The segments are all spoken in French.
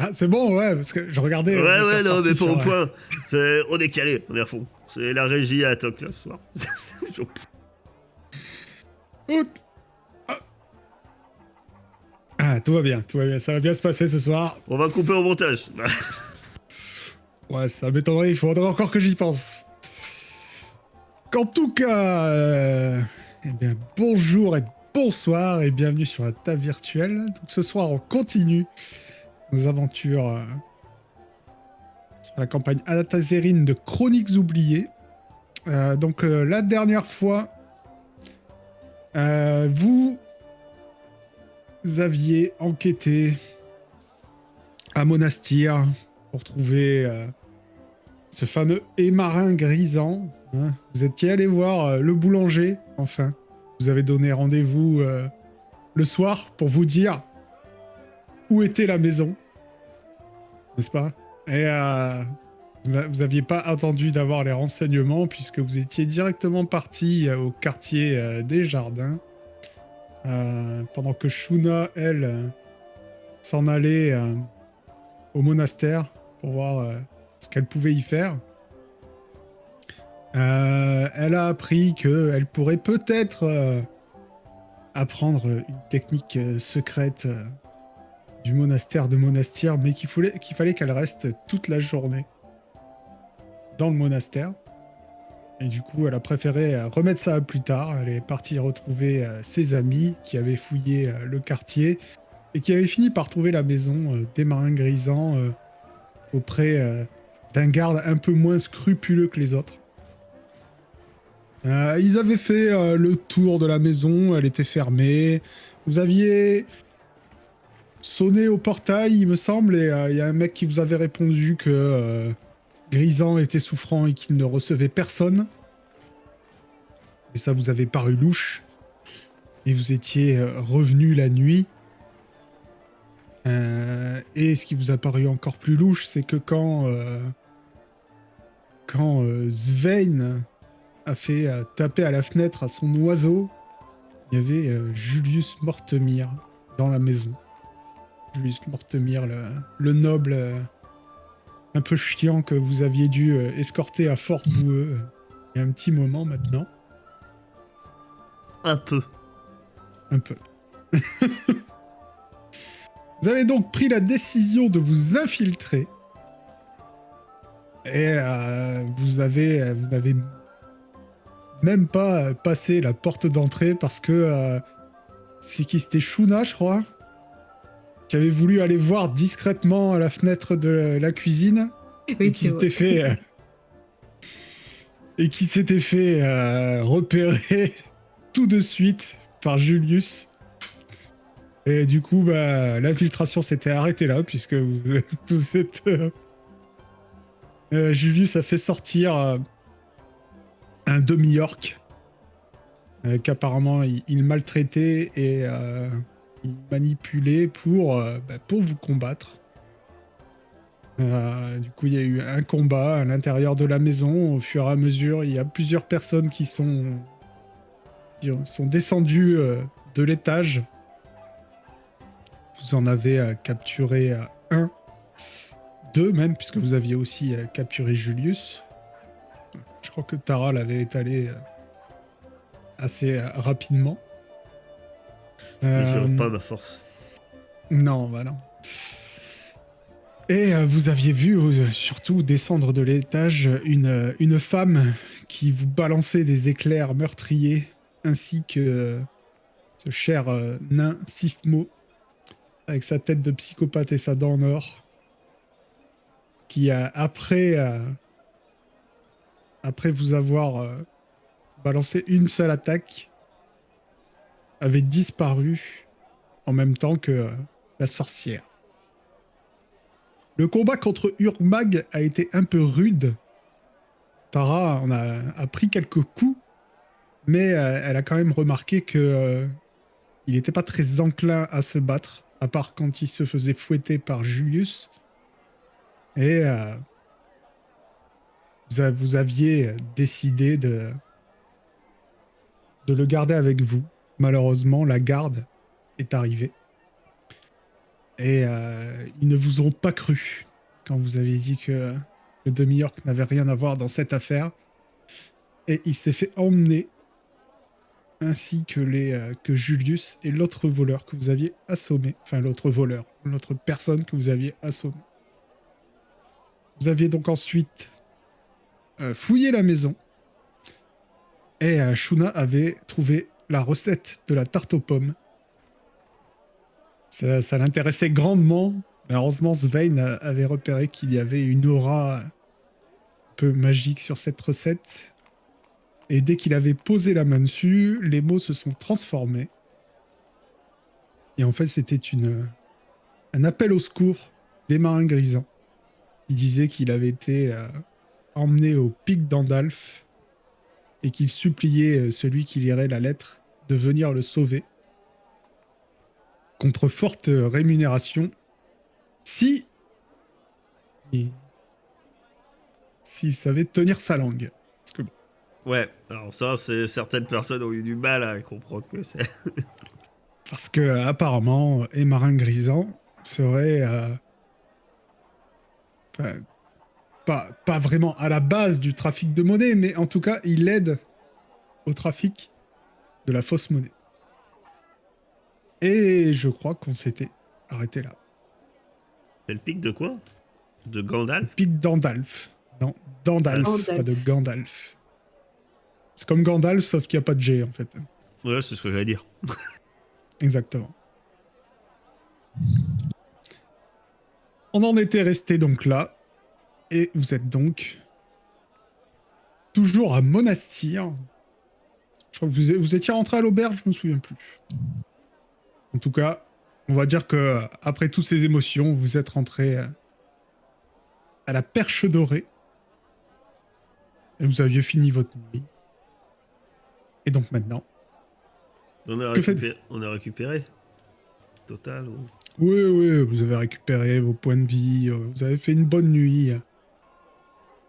Ah, c'est bon, ouais, parce que je regardais. Ouais, On était ouais, non, reparti mais pas sur. au point. On est calé, on est à fond. C'est la régie à toc là ce soir. Oh, ah, tout va bien, ça va bien se passer ce soir. On va couper au montage. Ouais, ça m'étonnerait, il faudrait encore que j'y pense. En tout cas, eh bien, bonjour et bonsoir et bienvenue sur la table virtuelle. Donc ce soir, on continue nos aventures sur la campagne Anatazerine de Chroniques oubliées. La dernière fois, vous aviez enquêté à Monastir pour trouver ce fameux émarin grisant. Hein. Vous étiez allé voir le boulanger, enfin. Vous avez donné rendez-vous le soir pour vous dire où était la maison, n'est-ce pas? Et vous aviez pas attendu d'avoir les renseignements puisque vous étiez directement parti au quartier des Jardins pendant que Shuna, elle, s'en allait au monastère pour voir ce qu'elle pouvait y faire. Elle a appris qu'elle pourrait peut-être apprendre une technique secrète du monastère de Monastir, mais qu'il fallait qu'elle reste toute la journée dans le monastère. Et du coup, elle a préféré remettre ça à plus tard. Elle est partie retrouver ses amis qui avaient fouillé le quartier et qui avaient fini par trouver la maison des marins grisants auprès d'un garde un peu moins scrupuleux que les autres. Ils avaient fait le tour de la maison, elle était fermée. Vous aviez sonné au portail, il me semble, et il y a un mec qui vous avait répondu que Grisant était souffrant et qu'il ne recevait personne. Et ça vous avait paru louche. Et vous étiez revenu la nuit. Et ce qui vous a paru encore plus louche, c'est que quand Svein a fait taper à la fenêtre à son oiseau, il y avait Julius Mortemir dans la maison. Julius Mortemir, le noble un peu chiant que vous aviez dû escorter à Fort Boueux il y a un petit moment maintenant. Un peu. Un peu. Vous avez donc pris la décision de vous infiltrer. Et vous n'avez même pas passé la porte d'entrée parce que c'est qui? C'était Shuna, je crois, qui avait voulu aller voir discrètement à la fenêtre de la cuisine Oui, et qui s'était fait repérer tout de suite par Julius. Et du coup, bah, l'infiltration s'était arrêtée là puisque vous êtes Julius a fait sortir un demi-orc qu'apparemment il maltraitait et il manipulait pour vous combattre. Du coup, il y a eu un combat à l'intérieur de la maison. Au fur et à mesure, il y a plusieurs personnes qui sont descendues de l'étage. Vous en avez capturé un, deux même, puisque vous aviez aussi capturé Julius. Je crois que Tara l'avait étalé assez rapidement. Je pas ma force. Non, bah non. Et vous aviez vu surtout descendre de l'étage une femme qui vous balançait des éclairs meurtriers, ainsi que ce cher nain Sifmo, avec sa tête de psychopathe et sa dent en or, qui après vous avoir balancé une seule attaque, avait disparu en même temps que la sorcière. Le combat contre Urmag a été un peu rude. Tara en a pris quelques coups, mais elle a quand même remarqué que il n'était pas très enclin à se battre, à part quand il se faisait fouetter par Julius. Et vous aviez décidé de le garder avec vous. Malheureusement, la garde est arrivée. Et ils ne vous ont pas cru quand vous avez dit que le demi-orc n'avait rien à voir dans cette affaire. Et il s'est fait emmener, ainsi que Julius et l'autre voleur que vous aviez assommé. Enfin, l'autre personne que vous aviez assommé. Vous aviez donc ensuite fouillé la maison. Et Shuna avait trouvé la recette de la tarte aux pommes. Ça l'intéressait grandement. Malheureusement, Svein avait repéré qu'il y avait une aura un peu magique sur cette recette. Et dès qu'il avait posé la main dessus, les mots se sont transformés. Et en fait, c'était un appel au secours des marins grisants. Il disait qu'il avait été emmené au pic d'Andalf et qu'il suppliait celui qui lirait la lettre de venir le sauver contre forte rémunération s'il savait tenir sa langue. Parce que bon, Ouais, alors ça, c'est certaines personnes ont eu du mal à comprendre que c'est. parce que apparemment, Émarin Grisant serait enfin, pas vraiment à la base du trafic de monnaie, mais en tout cas, il aide au trafic de la fausse monnaie. Et je crois qu'on s'était arrêté là. C'est le pic de quoi? De Le Gandalf? pic d'Andalf. Non, d'Andalf, Gandalf. pas de Gandalf. C'est comme Gandalf, sauf qu'il n'y a pas de G, en fait. Ouais, c'est ce que j'allais dire. Exactement. On en était resté donc là. Et vous êtes donc toujours à Monastir. Je crois que vous étiez rentré à l'auberge, je me souviens plus. En tout cas, on va dire que après toutes ces émotions, vous êtes rentré à la Perche Dorée. Et vous aviez fini votre nuit. Et donc maintenant... On a, Que faites-vous? on a récupéré. Total. Ou... Oui, vous avez récupéré vos points de vie, vous avez fait une bonne nuit.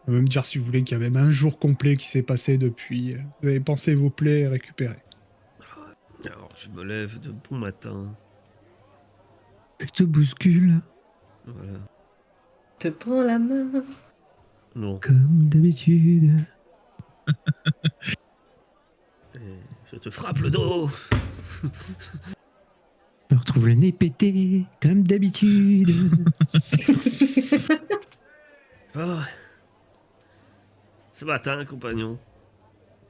On va me dire si vous voulez qu'il y a même un jour complet qui s'est passé depuis. Vous avez pensé vos plaies récupérées. Alors, je me lève de bon matin. Je te bouscule, Voilà. Te prends la main. Non. comme d'habitude. Et je te frappe le dos. Je retrouve le nez pété, comme d'habitude. Ah. Ce matin, compagnon,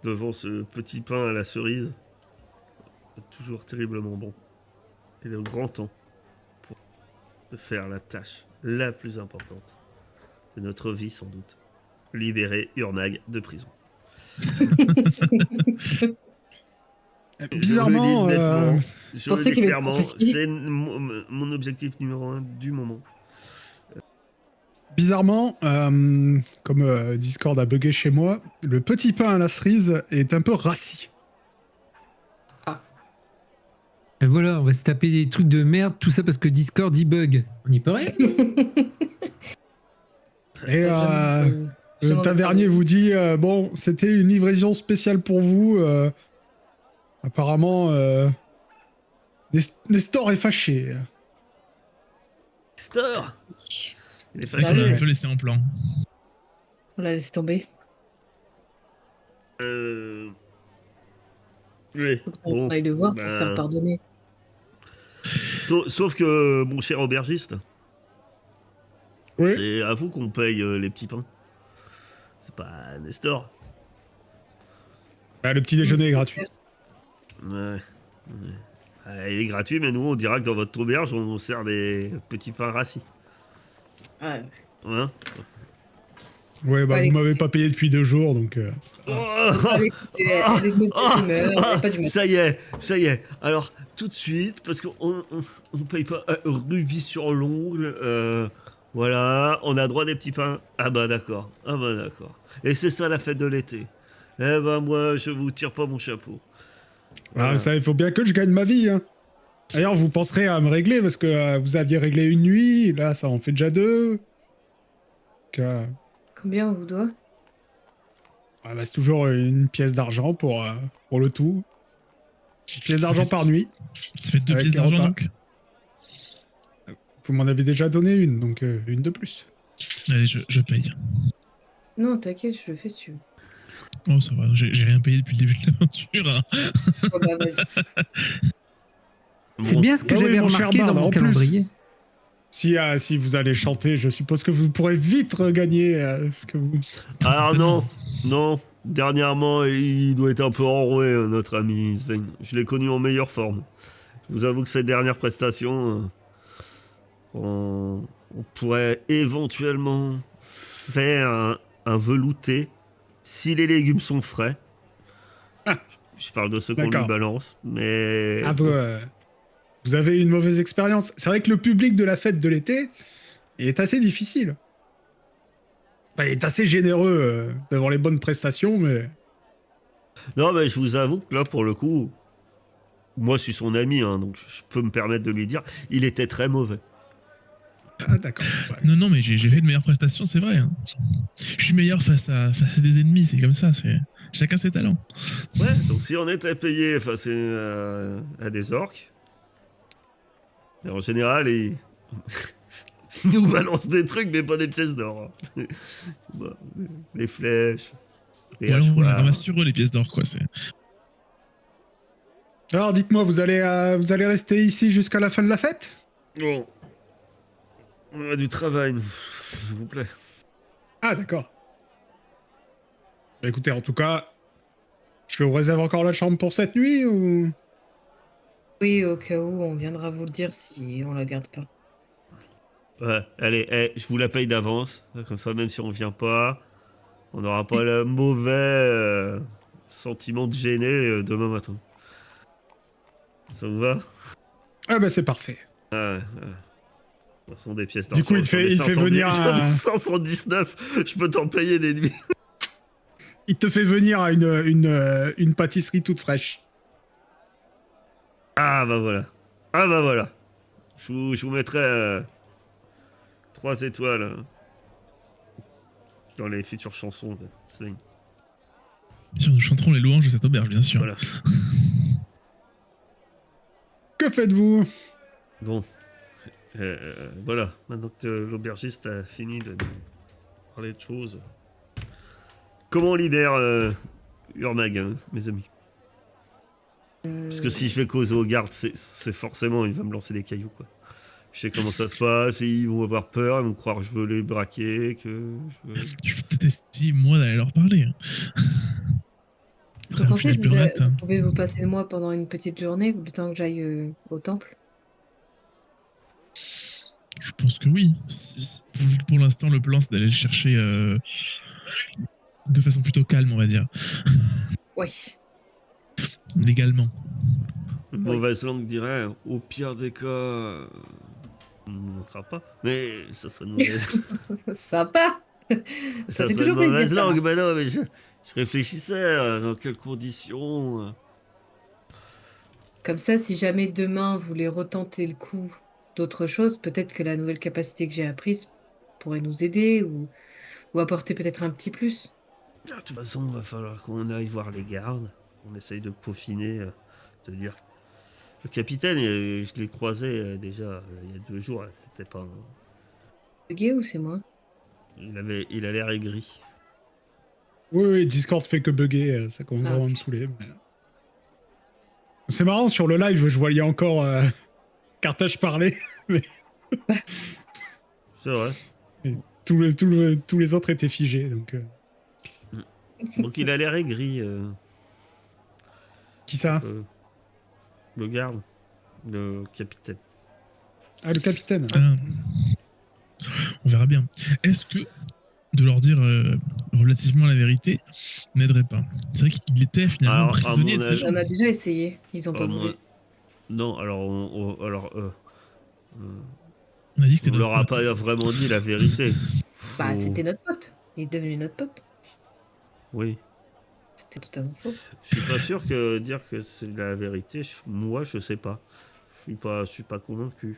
devant ce petit pain à la cerise, toujours terriblement bon, et le grand temps pour de faire la tâche la plus importante de notre vie sans doute, libérer Urnag de prison. Bizarrement, je le dis nettement, je le pensais dis qu'il avait clairement, prophétisé. c'est mon objectif numéro 1 du moment. comme Discord a bugué chez moi, le petit pain à la cerise est un peu rassis. Et voilà, on va se taper des trucs de merde, tout ça parce que Discord y bug. On y peut rien. Et le J'aimerais tavernier pas. vous dit bon, c'était une livraison spéciale pour vous. Apparemment, Nestor est fâché. Store. Il est C'est pas vrai qu'on l'a Salut. un peu laissé en plan. On l'a laissé tomber. Oui. On Bon, aille le voir pour ben, se faire pardonner. sauf que, mon cher aubergiste, Oui. c'est à vous qu'on paye les petits pains. C'est pas à Nestor. Bah, le petit déjeuner est gratuit. Ouais. Il est gratuit, mais nous, on dira que dans votre auberge, on sert des petits pains rassis. Ouais. Hein? Ouais, bah Allez, vous m'avez écoutez. pas payé depuis 2 jours, donc... Allez, écoutez, elle est de bonne humeur, elle est pas du matin. Ça y est. Alors, tout de suite, parce qu'on on paye pas rubis sur l'ongle, voilà, on a droit des petits pains. Ah bah d'accord. Et c'est ça la fête de l'été. Eh ben moi, je vous tire pas mon chapeau. Ah, ça, il faut bien que je gagne ma vie. Hein. D'ailleurs, vous penserez à me régler, parce que vous aviez réglé une nuit, là, ça en fait déjà 2. Donc, Combien on vous doit? bah, c'est toujours une pièce d'argent pour le tout. Une pièce d'argent par nuit. Ça fait 2 Avec pièces les d'argent repas. donc. vous m'en avez déjà donné une, donc une de plus. Allez, je paye. Non, t'inquiète, je le fais si tu veux. Oh, ça va, j'ai rien payé depuis le début de l'aventure. Hein. Oh, bah, vas-y. C'est Bon. bien ce que Ah oui, j'avais mon cher remarqué dans Bard, mon en plus. calendrier. Si vous allez chanter, je suppose que vous pourrez vite regagner ce que vous... Alors Certainement. non. Dernièrement, il doit être un peu enroué, notre ami Sven. Je l'ai connu en meilleure forme. Je vous avoue que ces dernières prestations, on pourrait éventuellement faire un velouté si les légumes sont frais. Ah. Je parle de ceux qu'on lui D'accord. balance, mais... Ah, vous avez une mauvaise expérience. C'est vrai que le public de la fête de l'été est assez difficile. Enfin, il est assez généreux d'avoir les bonnes prestations, mais... Non, mais je vous avoue que là, pour le coup, moi, je suis son ami, hein, donc je peux me permettre de lui dire, il était très mauvais. Ah, d'accord. Ouais. Non, mais j'ai fait de meilleures prestations, c'est vrai. Hein. Je suis meilleur face à des ennemis, c'est comme ça. Chacun ses talents. Ouais, donc si on était payé face à des orques, et en général, ils nous balancent des trucs, mais pas des pièces d'or. Hein. Bah, des flèches, des Ou alors on les hachoirs. ramasse sur eux, les pièces d'or, quoi. Alors, dites-moi, vous allez rester ici jusqu'à la fin de la fête? Bon. On a du travail, nous, s'il vous plaît. Ah, d'accord. Bah, écoutez, en tout cas, je vous réserve encore la chambre pour cette nuit, ou... Oui, au cas où, on viendra vous le dire si on la garde pas. Ouais, allez, je vous la paye d'avance. Comme ça, même si on vient pas, on n'aura pas le mauvais sentiment de gêner demain matin. Ça vous va? Ah, bah, c'est parfait. Ouais. Ce sont des pièces Du coup, il d'argent. te fait venir J'en ai un... 519, je peux t'en payer des nuits. Il te fait venir à une pâtisserie toute fraîche. Ah bah voilà. Je vous mettrai 3 étoiles dans les futures chansons de Sven. Bien sûr, nous chanterons les louanges de cette auberge, bien sûr. Voilà. Que faites-vous? Bon. Voilà. Maintenant que l'aubergiste a fini de nous parler de choses. Comment on libère Urmag, hein, mes amis? Parce que si je vais causer aux gardes, c'est forcément, il va me lancer des cailloux, quoi. Je sais comment ça se passe, ils vont avoir peur, ils vont croire que je veux les braquer, que... Je vais peut-être essayer, moi, d'aller leur parler. Hein. Vous pensez que Burlette, hein. vous pouvez vous passer de moi pendant une petite journée, le temps que j'aille au temple? Je pense que oui. Vu que pour l'instant, le plan, c'est d'aller le chercher de façon plutôt calme, on va dire. Oui. Légalement. Une Oui. mauvaise langue dirait, au pire des cas, on ne manquera pas. Mais ça serait une mauvaise, Sympa. ça fait serait toujours une mauvaise plaisir, ça. langue. Mais non, mais je réfléchissais, dans quelles conditions. Comme ça, si jamais demain vous voulez retenter le coup d'autre chose, peut-être que la nouvelle capacité que j'ai apprise pourrait nous aider ou apporter peut-être un petit plus. De toute façon, il va falloir qu'on aille voir les gardes, qu'on essaye de peaufiner, de dire. Le capitaine, je l'ai croisé déjà il y a 2 jours, c'était pas... Gay ou c'est moi? Il a l'air aigri. Oui, Discord fait que bugger, ça commence Ah, vraiment à ok. me saouler. Mais... C'est marrant, sur le live, je voyais encore Carthage parler, mais C'est vrai. tous les autres étaient figés, donc... Donc il a l'air aigri, Qui ça? le garde, le capitaine. Ah, le capitaine. Ah. On verra bien. Est-ce que de leur dire relativement la vérité n'aiderait pas? C'est vrai qu'il était finalement Alors, à prisonnier mon de ces avis- gens. On a déjà essayé, ils ont pas Moi- voulu. Non, alors, On a dit que c'était on leur a notre pote. pas vraiment dit la vérité. Bah, Faut- c'était notre pote. Il est devenu notre pote. Oui. C'était totalement faux. Je suis pas sûr que dire que c'est la vérité, moi je sais pas. Je suis pas convaincu.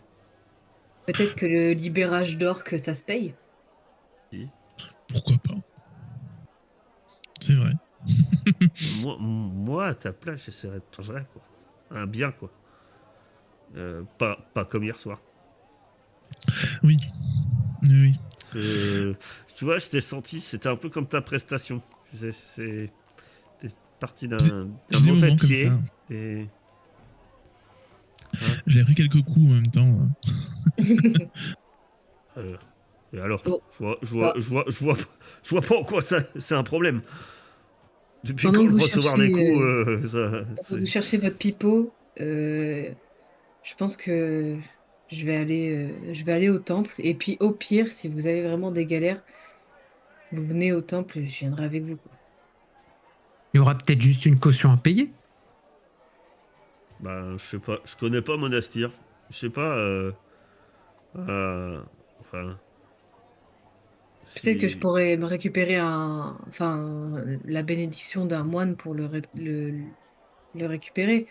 Peut-être que le libérage d'orques, ça se paye. Pourquoi pas? C'est vrai. Moi, à ta place, j'essaierais de tout vrai, quoi. Un bien, quoi. Pas comme hier soir. Oui. Oui. Tu vois, je t'ai senti, c'était un peu comme ta prestation. Tu sais, t'es parti d'un J'ai des mauvais moments comme pied. ça. Et... J'ai pris quelques coups en même temps. Euh, et alors, Bon, je vois pas en quoi ça, c'est un problème. Depuis pendant quand que le vous recevoir des coups, cherchez, c'est... vous cherchez votre pipeau, je pense que je vais aller au temple. Et puis, au pire, si vous avez vraiment des galères, vous venez au temple et je viendrai avec vous, quoi. Il y aura peut-être juste une caution à payer. Bah, je sais pas, je connais pas Monastir. Je sais pas, enfin, Peut-être que je si... pourrais me récupérer la bénédiction d'un moine pour le récupérer.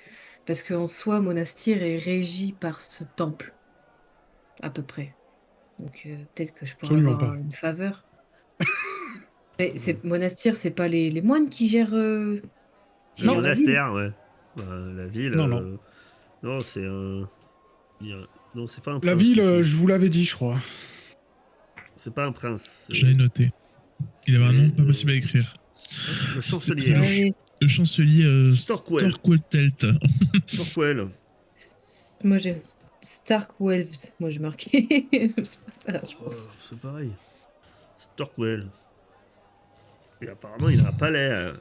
Parce qu'en soi, Monastir est régi par ce temple, à peu près. Donc peut-être que je pourrais Absolument avoir pas. une faveur. Mais Monastir, c'est pas les moines qui Le gèrent Non, la ville. monastère, ouais. Bah, la ville, non, non. non, c'est un... Non, c'est pas un La prince ville, ici. je vous l'avais dit, je crois. C'est pas un prince. Je l'avais noté. Il avait un nom pas possible à c'est écrire. le C'est chancelier. le, Ah ch- oui. le chancelier Storkwell. Torqueltelt. Storkwell. Moi, j'ai Starkwelves. Moi, j'ai marqué. C'est pas ça, je Oh, pense. c'est pareil. Storkwell. Et apparemment, il a un palais.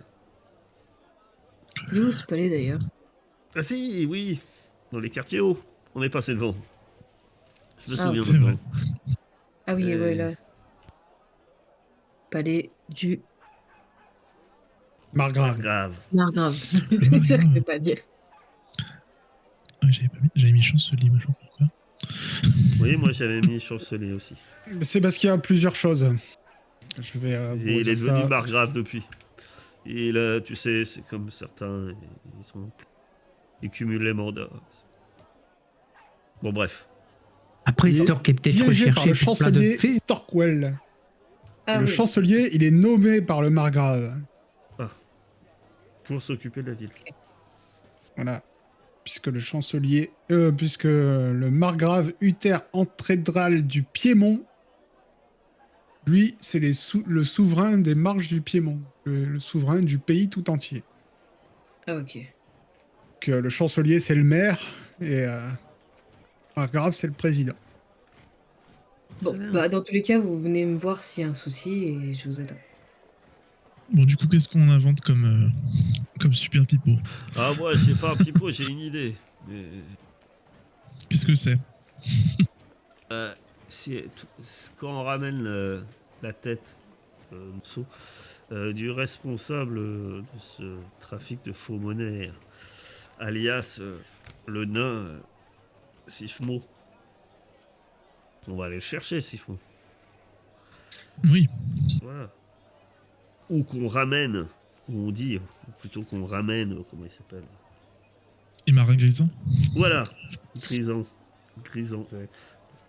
Il est où ce palais d'ailleurs? Ah si, oui. Dans les quartiers hauts. On est passé devant. Je me Ah, souviens C'est vrai. maintenant. ah oui, ouais, Et- là. Palais du Margrave. Grave. Margrave. Le C'est ça que je Margrave. vais pas dire. Ah, j'avais mis chancelier, mais je sais pas pourquoi. Oui, moi j'avais mis chancelier aussi. C'est parce qu'il y a plusieurs choses. Je vais vous Et il est redire devenu ça. margrave depuis. Et là, tu sais, c'est comme certains, ils cumulent les mandats. Bon, bref. Après, Il est Stork est peut-être dirigé par recherché le pour plein d'autres chancelier faits. Storkwell. Et Ah le oui. chancelier, il est nommé par le margrave. Pour s'occuper de la ville. Voilà. Puisque le margrave Uther Antrédral du Piémont, lui, c'est le souverain des marches du Piémont, le souverain du pays tout entier. Ah ok. Que le chancelier, c'est le maire, et margrave, c'est le président. Bon, bah dans tous les cas, vous venez me voir s'il y a un souci et je vous attends. Bon, du coup, qu'est-ce qu'on invente comme super pipeau? Ah, moi, j'ai pas un pipeau, j'ai une idée. Mais, Qu'est-ce que c'est? quand on ramène la tête morceau, du responsable de ce trafic de faux monnaie, alias le nain Sifmo, on va aller le chercher, Sifmo. Oui. Voilà. Ou qu'on ramène, ou on dit, ou plutôt qu'on ramène, comment il s'appelle? Et marin grisant. Voilà, Grisant. Grisant, ouais.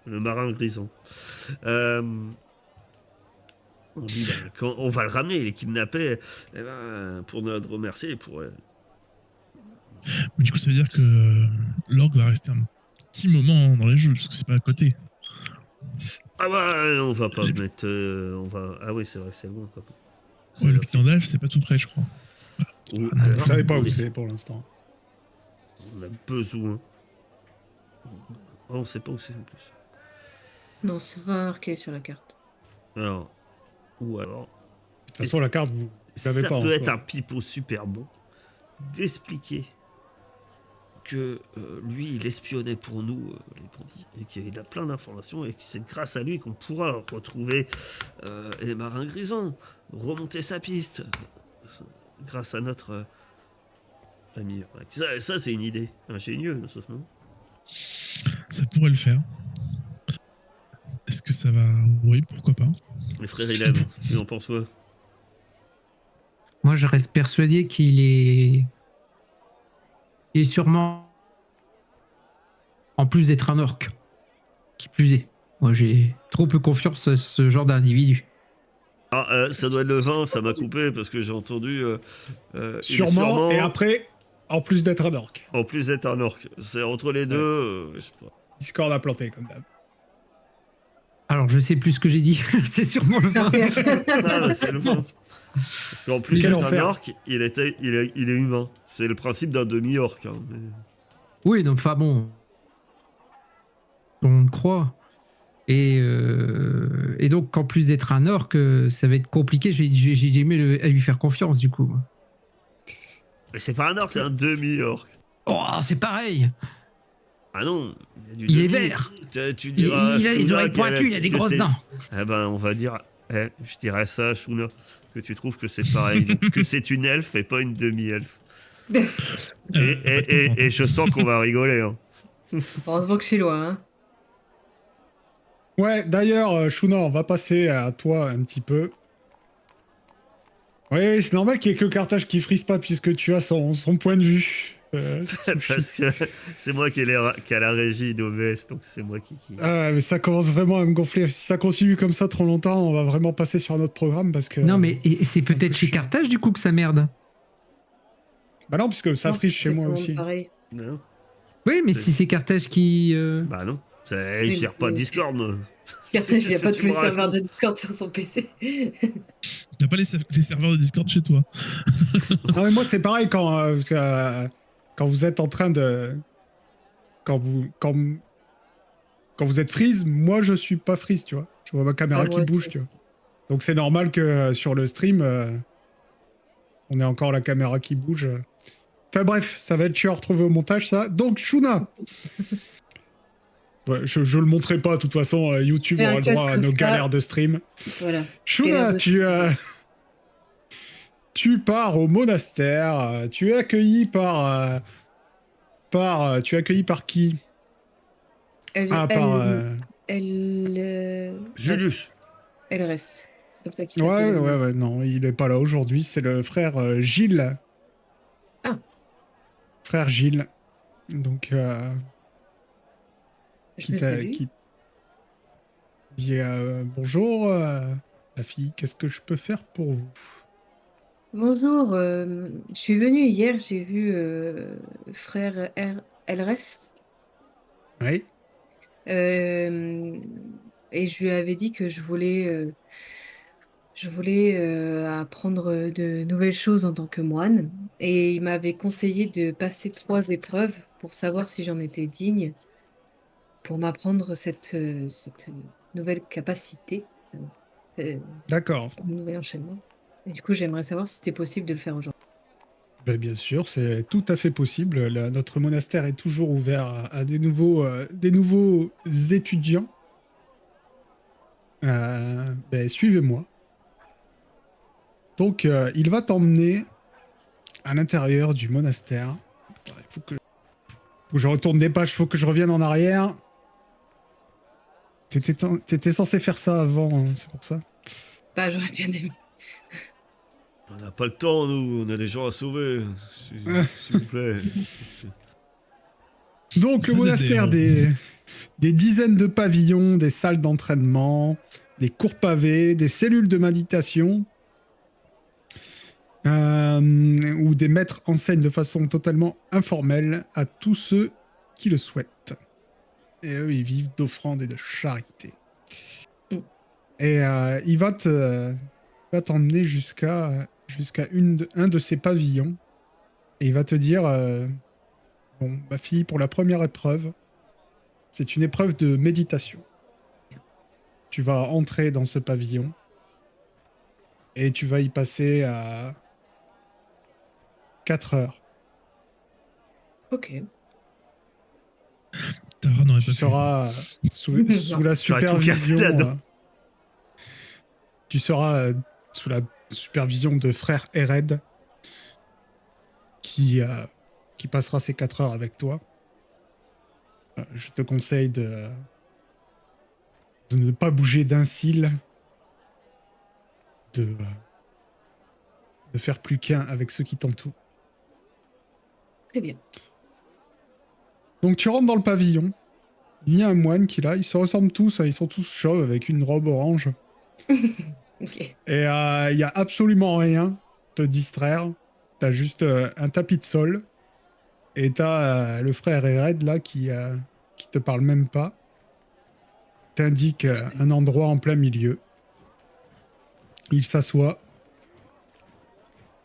Le marin Grisant. On dit, ben, quand on va le ramener, il est kidnappé, eh ben, pour notre remercier, pour... Mais du coup, ça veut dire que l'orgue va rester un petit moment dans les jeux, parce que c'est pas à côté. Ah bah, on va pas mettre... on va... Ah oui, c'est vrai, c'est loin, quoi. Ouais, le Piton d'Alf, c'est pas tout près, je crois. Ou, Ah, Vous alors, savez pas où oui, c'est pour l'instant. on a besoin. On sait pas où c'est en plus. Non, c'est pas marqué sur la carte. Alors, ou alors... De toute façon, la carte, vous l'avez Ça pas en peut être soi. un pipeau super bon d'expliquer que lui, il espionnait pour nous, les bandits, et qu'il a plein d'informations, et que c'est grâce à lui qu'on pourra retrouver les marins grisons, remonter sa piste, grâce à notre ami. Ça c'est une idée ingénieuse, non? Ça pourrait le faire. Est-ce que ça va... Oui, pourquoi pas. Les frères Hélène, tu en penses quoi? Moi, je reste persuadé il est sûrement, en plus d'être un orc, qui plus est. Moi, j'ai trop peu confiance à ce genre d'individu. Ah, ça doit être le vin, ça m'a coupé, parce que j'ai entendu... il est Sûrement, et après, en plus d'être un orc. En plus d'être un orc. C'est entre les deux, je sais pas. Discord a planté, comme d'hab. Alors, je sais plus ce que j'ai dit. C'est sûrement le vin. Ah, bah, c'est le vin. Parce qu'en plus Quel d'être un enfer. orc, il est humain. C'est le principe d'un demi-orc. Hein, mais- Oui, donc, enfin bon. On le croit. Et donc, en plus d'être un orc, ça va être compliqué. J'ai du mal à lui faire confiance, du coup. Mais c'est pas un orc, c'est un demi-orc. Oh, c'est pareil. Ah non, il y a du Il est demi. vert. Tu Il, diras à il a les Shuna oreilles pointues, il a des que grosses c'est- dents. Eh ben, on va dire... je dirais ça à Shuna, que tu trouves que c'est pareil. Donc, que c'est une elfe et pas une demi-elfe. Elle va être contente. Et je sens qu'on va rigoler. Hein. Heureusement que je suis loin. Hein. Ouais, d'ailleurs, Shuna, on va passer à toi un petit peu. Oui, c'est normal qu'il y ait que Carthage qui frise pas puisque tu as son point de vue. Sushi. Parce que c'est moi qui ai la régie d'OBS, donc c'est moi qui... Ah, mais ça commence vraiment à me gonfler. Si ça continue comme ça trop longtemps, on va vraiment passer sur un autre programme parce que... Non, mais c'est c'est un peu peut-être chez chiant. Carthage, du coup, que ça merde. Bah non, puisque ça Non, frise chez c'est moi tout le aussi. monde pareil. Non, Oui, mais C'est- si c'est Carthage qui. bah non. Je Oui, gère mais pas c'est- Discord, moi. Carthage, il n'y a C'est- pas tu tous les me serveurs racontes. de Discord sur son PC. T'as pas les serveurs de Discord chez toi. Ah, mais moi, c'est pareil parce que, quand vous êtes en train de... Quand vous êtes freeze, moi, je suis pas freeze, tu vois. Je vois ma caméra Ah, qui moi bouge, aussi. tu vois. Donc c'est normal que sur le stream, on ait encore la caméra qui bouge. Enfin bref, ça va être chiant à retrouver au montage, ça. Donc, Shuna. Ouais, je le montrerai pas, de toute façon, YouTube Fais un aura le cut droit à comme nos ça. galères de stream. Voilà. Shuna, Galère de tu pars au monastère, tu es accueilli tu es accueilli par qui? Elle, Ah, par... Julius. reste. Elle reste. Comme ça qu'il Ouais, s'appelle. ouais, non, il est pas là aujourd'hui, c'est le frère Gilles. Ah. Frère Gilles. Donc, Je le salue. qui dit bonjour, la fille, qu'est-ce que je peux faire pour vous? Bonjour, je suis venue hier, j'ai vu frère Elle reste. Oui, Euh, et je lui avais dit que je voulais apprendre de nouvelles choses en tant que moine. Et il m'avait conseillé de passer 3 épreuves pour savoir si j'en étais digne, pour m'apprendre cette nouvelle capacité, d'accord. un nouvel enchaînement. Et du coup, j'aimerais savoir si c'était possible de le faire aujourd'hui. Ben, bien sûr, c'est tout à fait possible. Notre monastère est toujours ouvert à des nouveaux étudiants. Ben, suivez-moi. Donc, il va t'emmener à l'intérieur du monastère. Il faut que je retourne des pages, il faut que je revienne en arrière. T'étais censé faire ça avant, hein, c'est pour ça. Bah, j'aurais bien aimé. On n'a pas le temps, nous. On a des gens à sauver. S'il vous plaît. Donc, Ça, le monastère, j'étais, des dizaines de pavillons, des salles d'entraînement, des cours pavés, des cellules de méditation, où des maîtres enseignent de façon totalement informelle à tous ceux qui le souhaitent. Et eux, ils vivent d'offrandes et de charité. Mm. Et il va t'emmener jusqu'à un de ces pavillons. Et il va te dire, bon, ma fille, pour la première épreuve, c'est une épreuve de méditation. Tu vas entrer dans ce pavillon et tu vas y passer à 4 heures. Ok. Tara n'aurait Tu pas pu. seras sous la J'aurais tout cassé supervision. là-dedans. Tu seras sous la supervision de frère Ered qui passera ces 4 heures avec toi. Je te conseille de ne pas bouger d'un cil, de faire plus qu'un avec ceux qui t'entourent. Très bien. Donc tu rentres dans le pavillon. Il y a un moine qui est là. Ils se ressemblent tous. Hein, ils sont tous chauves avec une robe orange. Ok. Et il y a absolument rien te distraire. T'as juste un tapis de sol. Et t'as le frère Ered là qui te parle même pas. t'indique un endroit en plein milieu. Il s'assoit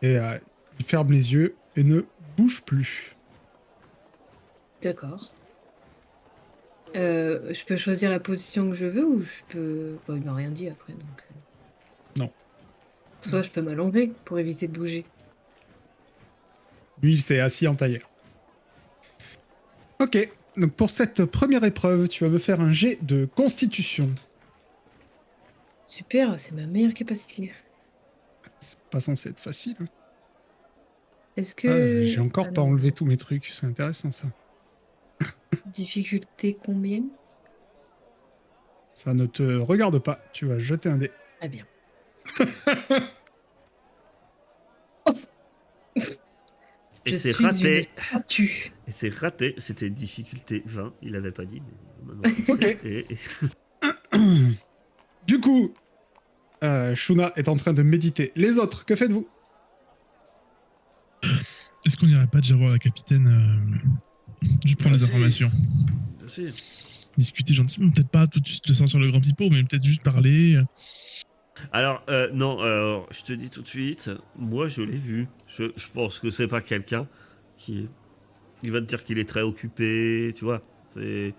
et il ferme les yeux et ne bouge plus. D'accord. Je peux choisir la position que je veux ou je peux... Bon, il m'a rien dit après, donc... Non. Soit je peux m'allonger pour éviter de bouger. Lui, il s'est assis en tailleur. Ok, donc pour cette première épreuve, tu vas me faire un jet de constitution. Super, c'est ma meilleure capacité. C'est pas censé être facile. Est-ce que... J'ai encore pas non. enlevé tous mes trucs, c'est intéressant ça. Difficulté combien? Ça ne te regarde pas, tu vas jeter un dé. Ah bien. Et Je c'est suis raté. une statue. Et c'est raté. C'était difficulté 20. Il avait pas dit. Mais maintenant, tu le Ok. sais. Et- Du coup, Shuna est en train de méditer. Les autres, que faites-vous? Est-ce qu'on n'irait pas déjà voir la capitaine juste prendre les si. informations, Si. discuter gentiment, peut-être pas tout de suite le sortir le grand pipeau, mais peut-être juste parler. Alors, non, alors, je te dis tout de suite, moi je l'ai vu. Je pense que c'est pas quelqu'un qui. Il va te dire qu'il est très occupé, tu vois. C'est.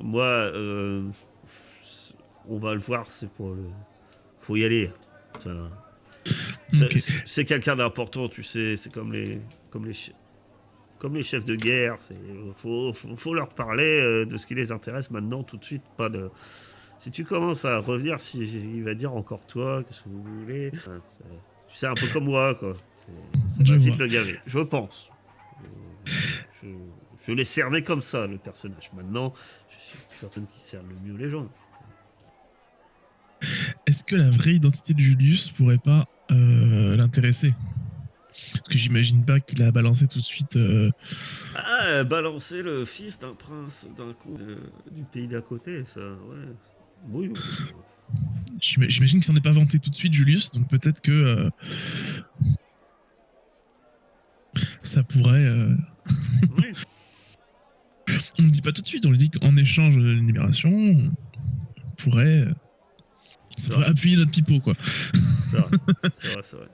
Moi, on va le voir, c'est pour le. Faut y aller. Enfin, Ok. c'est quelqu'un d'important, tu sais, c'est comme les chefs de guerre, faut leur parler de ce qui les intéresse maintenant, tout de suite, pas de... Si tu commences à revenir, il va dire encore toi, qu'est-ce que vous voulez, enfin, tu sais, un peu comme moi, quoi. Ça Je va vite vois. le gaver, je pense. Je l'ai cerné comme ça, le personnage. Maintenant, je suis certain qu'il cerne le mieux les gens. Est-ce que la vraie identité de Julius pourrait pas l'intéresser? Parce que j'imagine pas qu'il a balancé tout de suite. Balancer le fils d'un prince d'un coup du pays d'à côté, ça, ouais. Oui. J'imagine qu'il s'en est pas vanté tout de suite, Julius, donc peut-être que ça pourrait. Oui. On ne dit pas tout de suite, on lui dit qu'en échange de libération, on pourrait. Ça pourrait appuyer notre pipeau, quoi. C'est vrai, c'est vrai.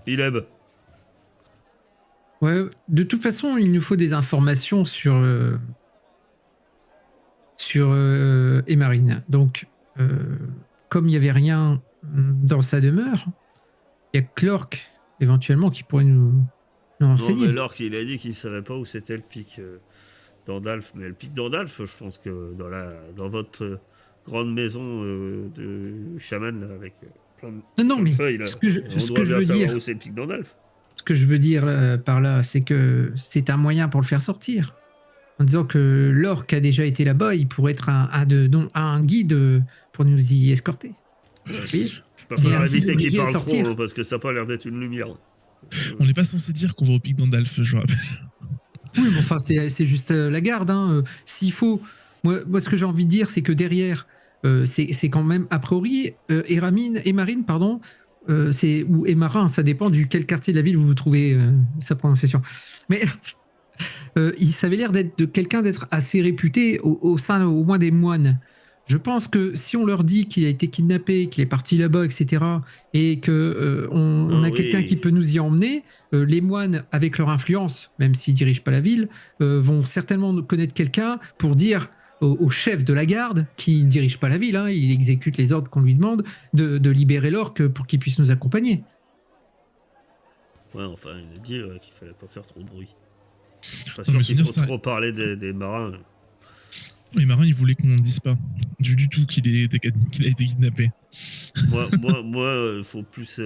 Ileb. Ouais, de toute façon, il nous faut des informations sur Emarine. Donc, comme il n'y avait rien dans sa demeure, il y a Clork éventuellement qui pourrait nous Non, renseigner. mais Lork, il a dit qu'il savait pas où c'était le pic d'Andalf. Mais le pic d'Andalf, je pense que dans votre grande maison de chaman, là, avec plein de, Non, plein de mais feuilles, là, ce que je veux savoir dire, où c'est le pic d'Andalf. ce que je veux dire par là, c'est que c'est un moyen pour le faire sortir. En disant que l'orque a déjà été là-bas, il pourrait être un guide pour nous y escorter. Oui. Il va falloir ainsi éviter qu'il l'obliger à parle sortir. trop, parce que ça n'a pas l'air d'être une lumière. On n'est pas censé dire qu'on va au pic d'Andalf, je rappelle. Oui, mais enfin, c'est juste la garde. Hein. S'il faut. Moi, ce que j'ai envie de dire, c'est que derrière, c'est quand même, a priori, Emarine, pardon, ou Émarin, ça dépend du quel quartier de la ville vous trouvez sa prononciation. Mais il s'avait l'air de quelqu'un d'être assez réputé au sein au moins des moines. Je pense que si on leur dit qu'il a été kidnappé, qu'il est parti là-bas, etc., et que on a quelqu'un qui peut nous y emmener, les moines, avec leur influence, même s'ils dirigent pas la ville, vont certainement connaître quelqu'un pour dire au chef de la garde, qui ne dirige pas la ville, hein, il exécute les ordres qu'on lui demande, de libérer l'orque pour qu'il puisse nous accompagner. Ouais, enfin, il a dit qu'il fallait pas faire trop de bruit. Pas Non, mais sûr qu'il faut ça- trop parler des marins. Les marins, ils voulaient qu'on ne dise pas du tout qu'il a été kidnappé. Moi, il faut plus.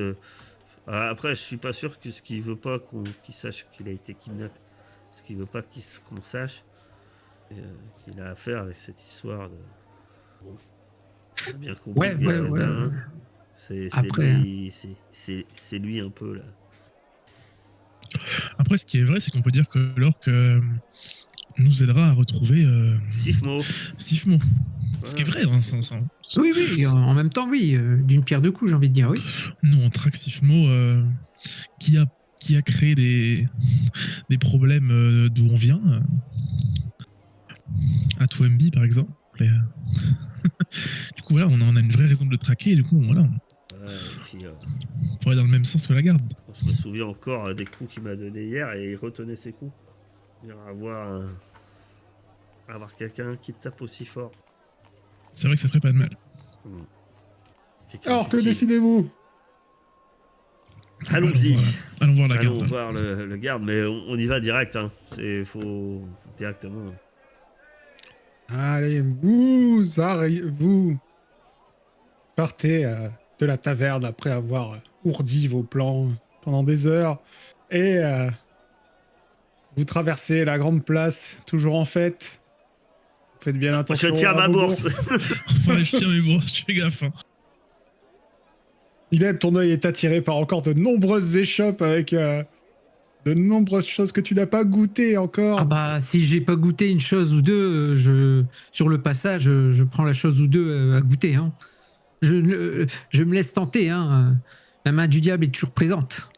Après, je suis pas sûr que ce qu'il veut pas qu'il sache qu'il a été kidnappé. Ce qu'il veut pas qu'on sache qu'il a affaire avec cette histoire de. Bon, j'ai bien compris. Ouais. C'est Après, lui, c'est lui un peu là. Après, ce qui est vrai, c'est qu'on peut dire que l'orque nous aidera à retrouver Sifmo. Sifmo. Ce qui est vrai dans un sens. Hein. Oui, en même temps, oui, d'une pierre deux coups, j'ai envie de dire, oui. Nous, on traque Sifmo qui a créé des problèmes d'où on vient. À Twemby, par exemple, Et, du coup, voilà, on a une vraie raison de le traquer. Et du coup, voilà, Ouais, et puis, on pourrait aller dans le même sens que la garde. on se souvient encore des coups qu'il m'a donnés hier et il retenait ses coups. Avoir quelqu'un qui te tape aussi fort. C'est vrai que ça ferait pas de mal. Quelqu'un Alors, que d'utile. décidez-vous? Allons-y. Allons voir la Allons garde. voir le garde, mais on y va direct. Hein. Faut directement. Allez, vous partez de la taverne après avoir ourdi vos plans pendant des heures et vous traversez la grande place, toujours en fête. Faites bien Je attention tiens à ma vos bourse. Enfin, je tiens mes bourses, je fais gaffe. Hein. Ileb, ton œil est attiré par encore de nombreuses échoppes avec de nombreuses choses que tu n'as pas goûtées encore. Ah bah, si j'ai pas goûté une chose ou deux, sur le passage, je prends la chose ou deux à goûter. Hein. Je me laisse tenter. Hein. La main du diable est toujours présente.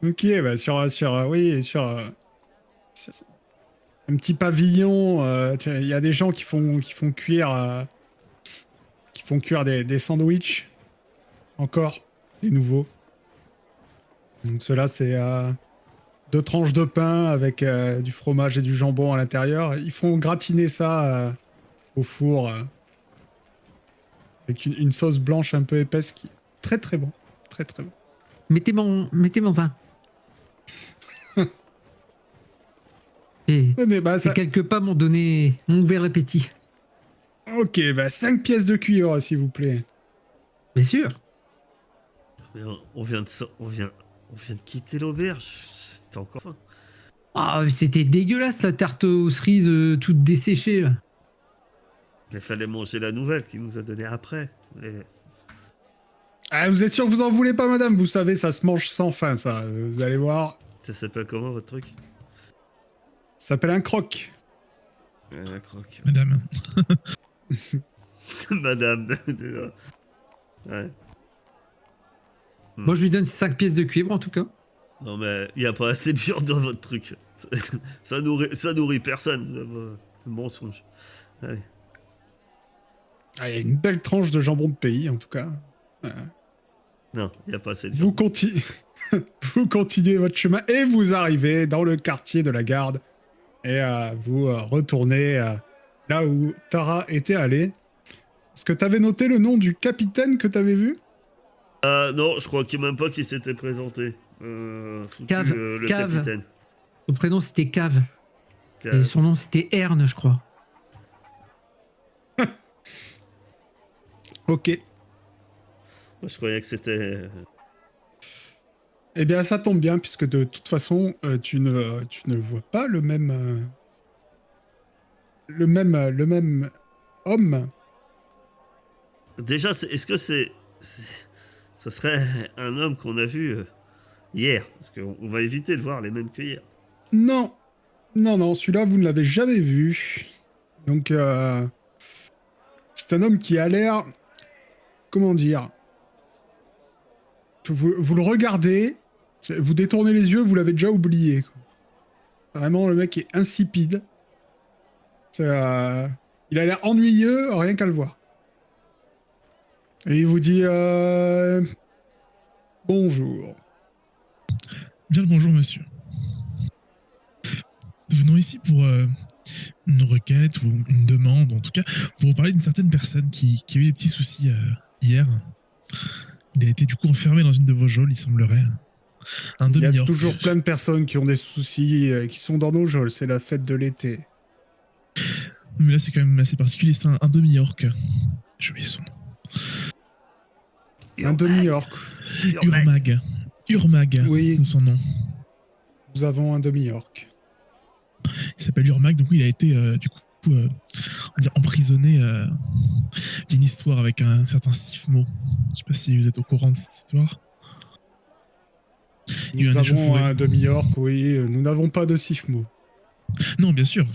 Ok, bah sur un petit pavillon, il y a des gens qui font cuire des sandwichs. Encore des nouveaux. Donc ceux-là, c'est 2 tranches de pain avec du fromage et du jambon à l'intérieur. Ils font gratiner ça au four avec une sauce blanche un peu épaisse qui est très très bon. Très très bon. Mettez-moi un. Et Bah, ces quelques pas m'ont ouvert l'appétit. Ok, bah 5 pièces de cuillère, s'il vous plaît. Bien sûr. Mais on vient de quitter l'auberge. C'était encore faim. Ah, c'était dégueulasse la tarte aux cerises toute desséchée. Là. Il fallait manger la nouvelle qu'il nous a donnée après. Mais... Ah, vous êtes sûr que vous en voulez pas, madame? Vous savez, ça se mange sans faim, ça. Vous allez voir. Ça s'appelle comment votre truc? Ça s'appelle un croc. Un croque. Madame. Madame. Ouais. Moi, je lui donne 5 pièces de cuivre en tout cas. Non mais il n'y a pas assez de viande dans votre truc. Ça nourrit personne. Vous avez un mensonge. Allez. Ah, il y a une belle tranche de jambon de pays, en tout cas. Non, il n'y a pas assez de Vous, viande. vous continuez votre chemin et vous arrivez dans le quartier de la garde. Et vous retournez là où Tara était allée. Est-ce que tu avais noté le nom du capitaine que tu avais vu? Non, je crois qu'il même pas qu'il s'était présenté. Cave. Le Cave. capitaine. Son prénom c'était Cave. Cave. Et son nom c'était Erne, je crois. Ok. Moi, je croyais que c'était... Eh bien, ça tombe bien, puisque de toute façon, tu ne vois pas le même homme. Déjà, est-ce que ça serait un homme qu'on a vu hier? Parce qu'on va éviter de voir les mêmes que hier. Non. Non, celui-là, vous ne l'avez jamais vu. Donc, c'est un homme qui a l'air... Comment dire? Vous le regardez, vous détournez les yeux, vous l'avez déjà oublié. Quoi. Vraiment, le mec est insipide. Il a l'air ennuyeux, rien qu'à le voir. Et il vous dit bonjour. Bien le bonjour, monsieur. Nous venons ici pour une requête ou une demande, en tout cas, pour vous parler d'une certaine personne qui a eu des petits soucis hier. Il a été du coup enfermé dans une de vos geôles, il semblerait. Un Il y a demi-orc. toujours plein de personnes qui ont des soucis, qui sont dans nos geôles. C'est la fête de l'été. Mais là, c'est quand même assez particulier. C'est un demi-orc. J'ai oublié son nom. Un demi-orc. Urmag. Urmag, Oui. c'est son nom. Nous avons un demi-orc. Il s'appelle Urmag, donc oui, il a été du coup on va dire emprisonné d'une histoire avec un certain Sifmo. Je sais pas si vous êtes au courant de cette histoire. Il y a eu Nous un avons échauffouré. un demi-orc, oui. Nous n'avons pas de Sifmo. Non, bien sûr.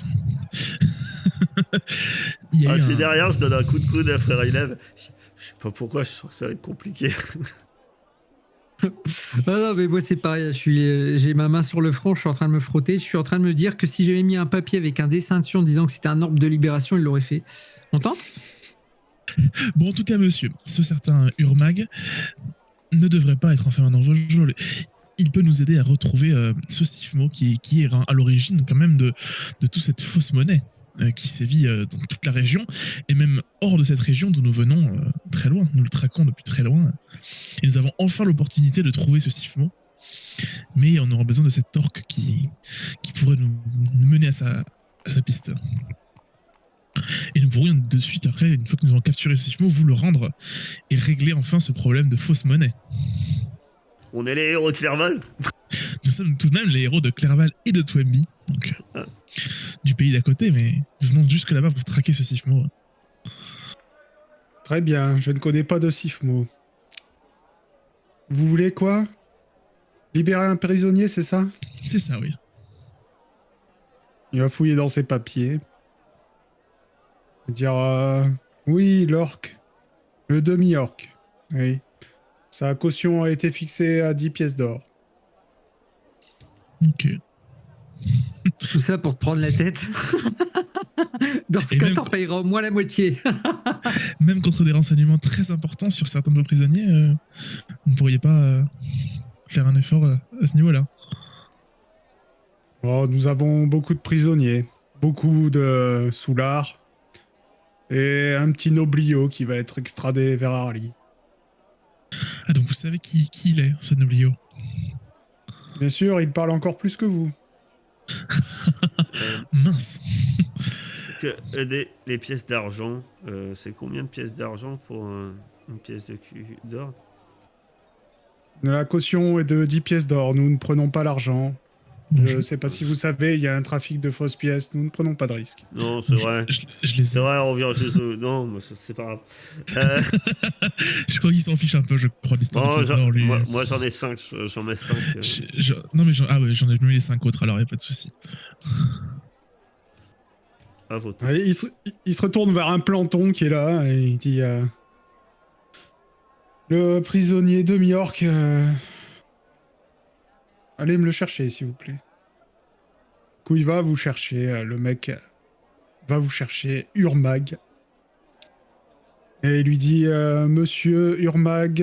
Il y a eu Je suis un- derrière, je donne un coup de coude à frère Ilève. Je sais pas pourquoi, je sens que ça va être compliqué. Non, mais moi c'est pareil, j'ai ma main sur le front, je suis en train de me frotter, je suis en train de me dire que si j'avais mis un papier avec un dessin dessus en disant que c'était un ordre de libération, il l'aurait fait. On tente? Bon, en tout cas, monsieur, ce certain Urmag ne devrait pas être enfermé dans vos geôles. Il peut nous aider à retrouver ce Sifmo qui est à l'origine quand même de toute cette fausse monnaie qui sévit dans toute la région et même hors de cette région d'où nous venons très loin. Nous le traquons depuis très loin. Et nous avons enfin l'opportunité de trouver ce Sifmo. Mais on aura besoin de cette orque qui pourrait nous mener à sa piste. Et nous pourrions de suite après, une fois que nous avons capturé ce Sifmo, vous le rendre et régler enfin ce problème de fausse monnaie. On est les héros de Clerval. Nous sommes tout de même les héros de Clerval et de Twemby, donc du pays d'à côté, mais nous venons jusque là-bas pour traquer ce Sifmo. Très bien, je ne connais pas de Sifmo. Vous voulez quoi? Libérer un prisonnier, c'est ça? C'est ça, oui. Il va fouiller dans ses papiers. Dire oui, l'orque. Le demi-orque. Oui. Sa caution a été fixée à 10 pièces d'or. Ok. Tout ça pour te prendre la tête. Dans ce Et cas, même t'en payeras au moins la moitié. Même contre des renseignements très importants sur certains de vos prisonniers, vous ne pourriez pas faire un effort à ce niveau-là. Oh, nous avons beaucoup de prisonniers. Beaucoup de soulards. Et un petit noblio qui va être extradé vers Arly. Ah, donc vous savez qui il est, ce noblio? Bien sûr, il parle encore plus que vous. Mince. Les pièces d'argent, c'est combien de pièces d'argent pour une pièce d'or? La caution est de 10 pièces d'or. Nous ne prenons pas l'argent. Je ne sais pas si vous savez, il y a un trafic de fausses pièces. Nous ne prenons pas de risque. Non, c'est vrai. Je les C'est ai. vrai, on vient juste de... Non, mais c'est pas grave. Je crois qu'il s'en fiche un peu, je crois, l'histoire Bon, de pièces d'or, lui. moi j'en ai 5, j'en mets 5. Non, mais ah ouais, j'en ai mis les 5 autres, alors il n'y a pas de souci. À votre. Ouais, il se retourne vers un planton qui est là et il dit le prisonnier demi-orque, allez me le chercher, s'il vous plaît. Du coup, il va vous chercher, le mec va vous chercher Urmag. Et il lui dit Monsieur Urmag,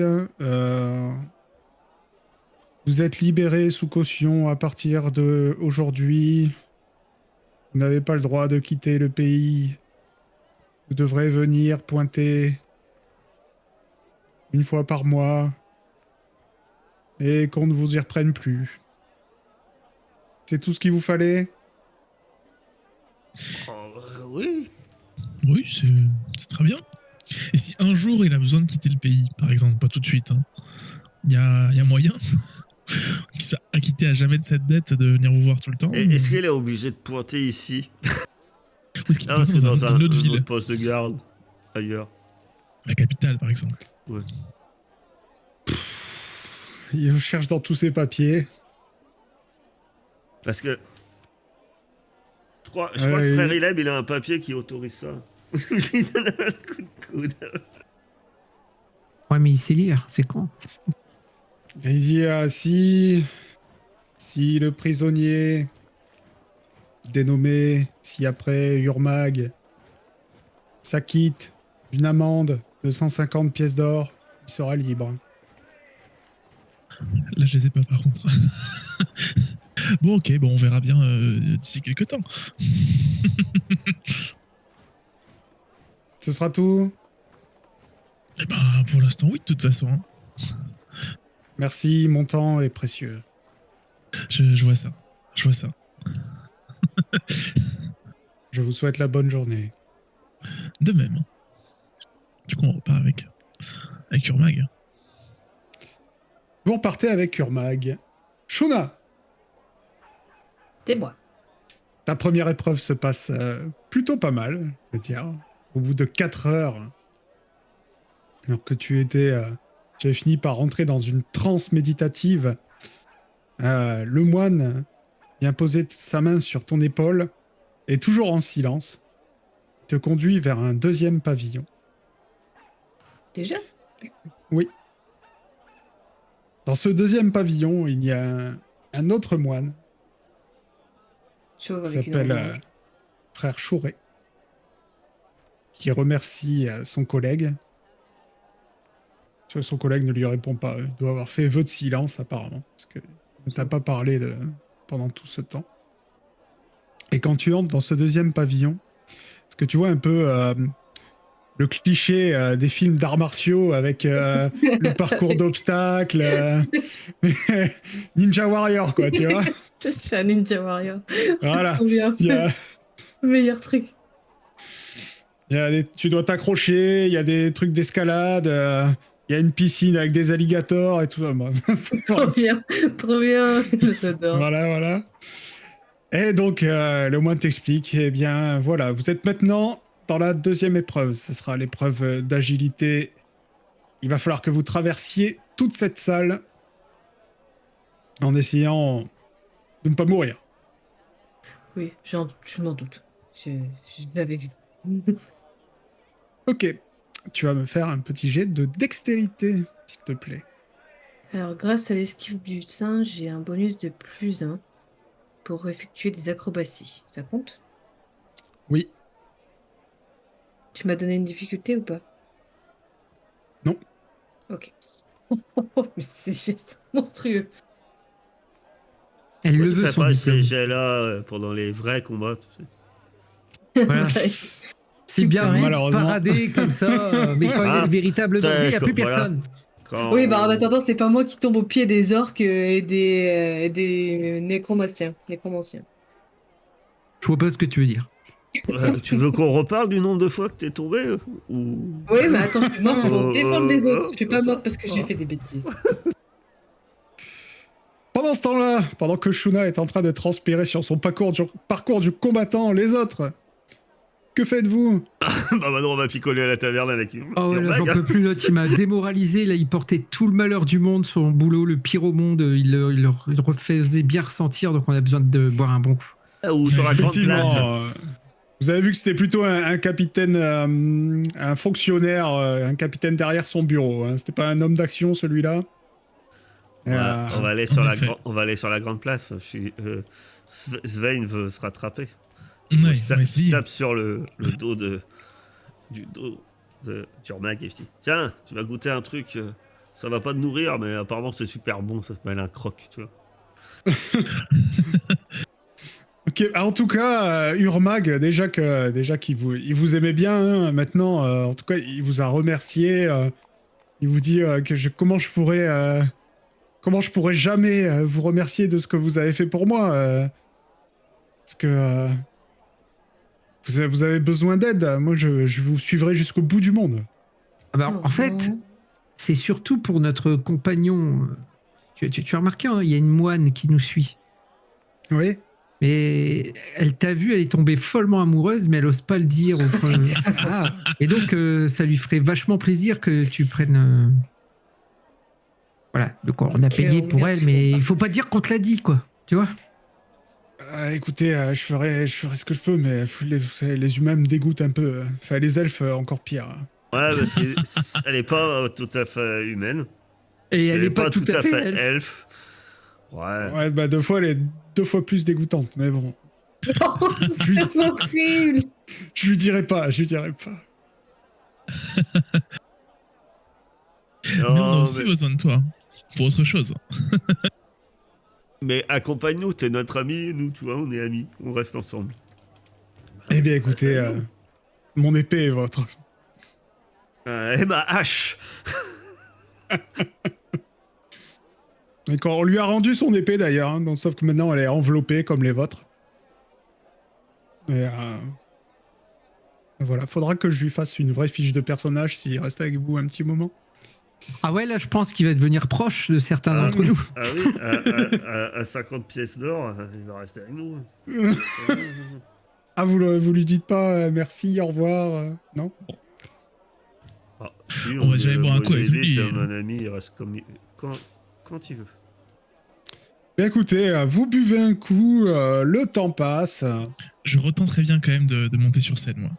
vous êtes libéré sous caution à partir de aujourd'hui. Vous n'avez pas le droit de quitter le pays. Vous devrez venir pointer une fois par mois et qu'on ne vous y reprenne plus. C'est tout ce qu'il vous fallait? Oui. Oui, c'est très bien. Et si un jour il a besoin de quitter le pays, par exemple, pas tout de suite, hein, il y a moyen qu'il soit acquitté à jamais de cette dette de venir vous voir tout le temps. Est-ce qu'il est obligé de pointer ici? Ou est-ce qu'il Ah, peut c'est dans dans une autre un ville, autre poste de garde, ailleurs. la capitale par exemple? Ouais. Il cherche dans tous ses papiers. Parce que... Je crois que Frère Ileb, il a un papier qui autorise ça. Il donne un coup de coude. Ouais, mais il sait lire, c'est con. Et il dit si le prisonnier dénommé ci-après Urmag s'acquitte d'une amende de 150 pièces d'or, il sera libre. Là, je les ai pas par contre. Bon, ok, bon, on verra bien d'ici quelques temps. Ce sera tout. Eh ben, pour l'instant, oui, de toute façon. Hein. Merci, mon temps est précieux. Je vois ça. Je vois ça. Je vous souhaite la bonne journée. De même. Du coup, on repart avec Urmag. Vous repartez avec Urmag. Shuna, C'est moi. ta première épreuve se passe plutôt pas mal, je veux dire. Au bout de 4 heures, alors que tu avais fini par rentrer dans une transe méditative, le moine vient poser sa main sur ton épaule et toujours en silence, te conduit vers un deuxième pavillon. Déjà? Oui. Dans ce deuxième pavillon, il y a un autre moine Chauve qui avec une s'appelle robe blanche. frère Chouret, qui remercie son collègue. Tu vois, son collègue ne lui répond pas. Il doit avoir fait vœu de silence, apparemment, parce qu'il ne t'a pas parlé pendant tout ce temps. Et quand tu entres dans ce deuxième pavillon, est-ce que tu vois un peu le cliché des films d'arts martiaux avec le parcours d'obstacles, Ninja Warrior, quoi, tu vois? Je suis un Ninja Warrior. Voilà. Trop bien. Il y a, Meilleur truc. tu dois t'accrocher, il y a des trucs d'escalade, il y a une piscine avec des alligators et tout ça. Bon, Trop bien. Trop bien. J'adore. voilà. Et donc, le moine t'explique, eh bien, voilà, vous êtes maintenant dans la deuxième épreuve. Ce sera l'épreuve d'agilité. Il va falloir que vous traversiez toute cette salle en essayant de ne pas mourir. Oui, je m'en doute. Je l'avais vu. Ok, tu vas me faire un petit jet de dextérité, s'il te plaît. Alors, grâce à l'esquive du singe, j'ai un bonus de +1 pour effectuer des acrobaties. Ça compte? Oui, Tu m'as donné une difficulté ou pas? Non. Ok. Mais c'est juste monstrueux. Elle Pourquoi le tu veut fais son pas diplôme. ces jets-là pendant les vrais combats, tu sais. Voilà. C'est bien Quand beau de malheureusement. parader comme ça, mais quand il y a Ah, le véritable ça, danger, il n'y a plus voilà. personne. Quand Oui, bah en attendant, c'est pas moi qui tombe au pied des orques et des nécromanciens. Je vois pas ce que tu veux dire. Tu veux qu'on reparle du nombre de fois que t'es tombé ou... Oui, mais attends, je suis morte pour défendre les autres. Je suis pas comme ça. morte parce que j'ai fait des bêtises. Pendant ce temps-là, pendant que Shuna est en train de transpirer sur son parcours du combattant, les autres, que faites-vous? Bah maintenant on va picoler à la taverne avec une Oh ouais, là, j'en Urmag. peux plus, l'autre, il m'a démoralisé, là, il portait tout le malheur du monde, son boulot, le pire au monde, il le refaisait bien ressentir, donc on a besoin de boire un bon coup. Ou sur la grande place. Effectivement, vous avez vu que c'était plutôt un capitaine, un fonctionnaire, un capitaine derrière son bureau. Hein. C'était pas un homme d'action, celui-là. Voilà, on va aller en effet. on va aller sur la grande place. Svein veut se rattraper. Ouais, Je on va je essayer. tape sur le dos du Urmag et je dis tiens, tu vas goûter un truc, ça va pas te nourrir, mais apparemment c'est super bon, ça s'appelle un croc, tu vois. Ok, en tout cas, Urmag, déjà qu'il il vous aimait bien, hein, maintenant, en tout cas, il vous a remercié. Il vous dit comment je pourrais jamais vous remercier de ce que vous avez fait pour moi. Parce que vous avez besoin d'aide. Moi, je vous suivrai jusqu'au bout du monde. Ah bah, en fait, c'est surtout pour notre compagnon. Tu as remarqué, hein, il y a une moine qui nous suit. Oui. Mais elle t'a vu, elle est tombée follement amoureuse, mais elle ose pas le dire. Ah, Et donc, ça lui ferait vachement plaisir que tu prennes. Voilà, donc on a payé pour elle, mais il faut pas dire qu'on te l'a dit, quoi. Tu vois? écoutez, je ferai ce que je peux, mais vous savez, les humains me dégoûtent un peu. Enfin, les elfes, encore pire. Ouais, mais elle est pas tout à fait humaine. Et elle est pas tout à fait elfe. elfe. Ouais. Ouais, bah elle est 2 fois plus dégoûtante, mais bon. Oh, c'est horrible. Je lui dirai pas. Mais on a Non, aussi besoin de toi. Pour autre chose. mais accompagne-nous, t'es notre ami, nous, tu vois, on est amis, on reste ensemble. Eh bien, écoutez, mon épée est votre. Et ma hache. Et quand on lui a rendu son épée d'ailleurs, hein, sauf que maintenant elle est enveloppée comme les vôtres. Et voilà, faudra que je lui fasse une vraie fiche de personnage s'il reste avec vous un petit moment. Ah ouais, là, je pense qu'il va devenir proche de certains Ah d'entre oui. nous. Ah oui, à 50 pièces d'or, il va rester avec nous. Ah, vous lui dites pas merci, au revoir, non? Bon. Ah, lui, On va déjà aller boire un coup avec lui. Mon ami, il reste comme quand il veut. Bien, écoutez, vous buvez un coup, le temps passe. Je retenterai bien quand même de monter sur scène, moi.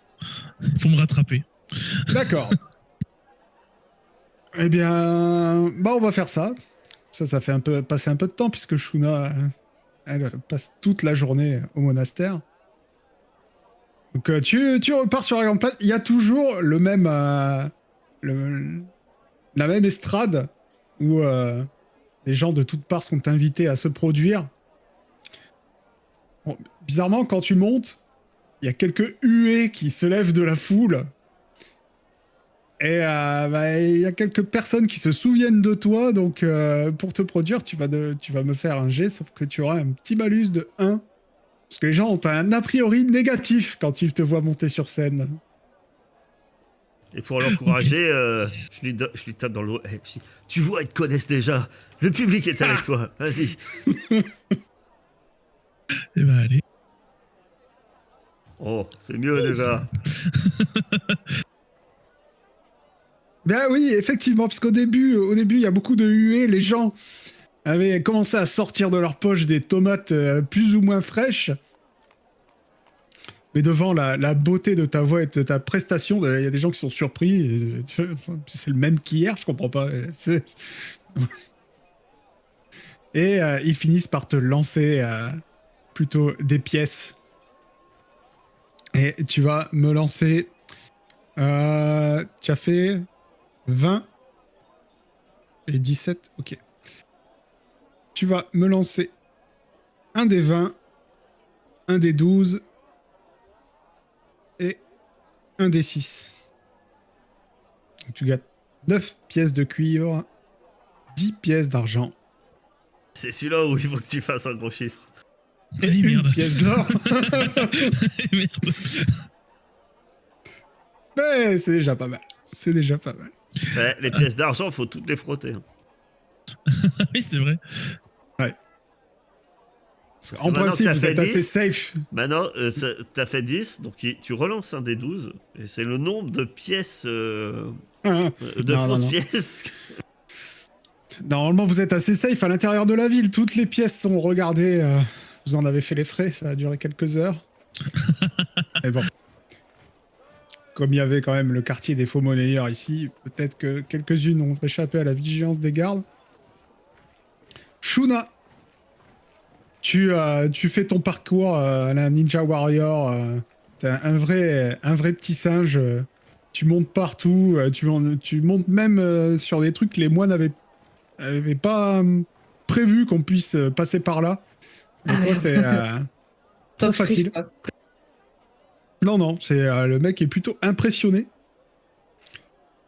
Pour me rattraper. D'accord. Eh bien, bah on va faire ça. Ça fait passer un peu de temps, puisque Shuna, elle passe toute la journée au monastère. Donc tu repars sur la grande place. Il y a toujours le même, la même estrade où les gens de toutes parts sont invités à se produire. Bon, bizarrement, quand tu montes, il y a quelques huées qui se lèvent de la foule. Et il y a quelques personnes qui se souviennent de toi. Donc pour te produire, tu vas me faire un jet, sauf que tu auras un petit malus de 1. Parce que les gens ont un a priori négatif quand ils te voient monter sur scène. Et pour l'encourager, je lui tape dans le dos. Eh, tu vois, ils te connaissent déjà. Le public est avec toi. Vas-y. Eh ben, allez. Oh, c'est mieux déjà. Ben oui, effectivement, parce qu'au début, il y a beaucoup de huées. Les gens avaient commencé à sortir de leur poche des tomates plus ou moins fraîches. Mais devant la beauté de ta voix et de ta prestation, il y a des gens qui sont surpris. C'est le même qu'hier, je comprends pas. Et ils finissent par te lancer plutôt des pièces. Et tu vas me lancer... tu as fait 20 et 17, ok. Tu vas me lancer un des 20, un des 12 et un des 6. Donc, tu gagnes 9 pièces de cuivre, 10 pièces d'argent. C'est celui-là où il faut que tu fasses un gros chiffre. Et Allez, une merde. pièce d'or. Merde. Mais c'est déjà pas mal. C'est déjà pas mal. Ouais, les pièces d'argent, faut toutes les frotter. Hein. Oui, c'est vrai. Parce que en maintenant principe, que t'as vous fait êtes assez 10, safe. Maintenant, t'as fait 10, donc tu relances un des 12, et c'est le nombre de pièces, de Non, fausses non. pièces. Normalement, vous êtes assez safe à l'intérieur de la ville. Toutes les pièces sont regardées. Vous en avez fait les frais. Ça a duré quelques heures. Mais bon. Comme il y avait quand même le quartier des faux monnayeurs ici, peut-être que quelques-unes ont échappé à la vigilance des gardes. Shuna, tu fais ton parcours à la Ninja Warrior. T'es un vrai petit singe. Tu montes partout. Tu montes même sur des trucs que les moines n'avaient pas prévu qu'on puisse passer par là. Mais Ah, toi, merde. c'est trop Tant que je triche facile. pas. Non, c'est le mec est plutôt impressionné.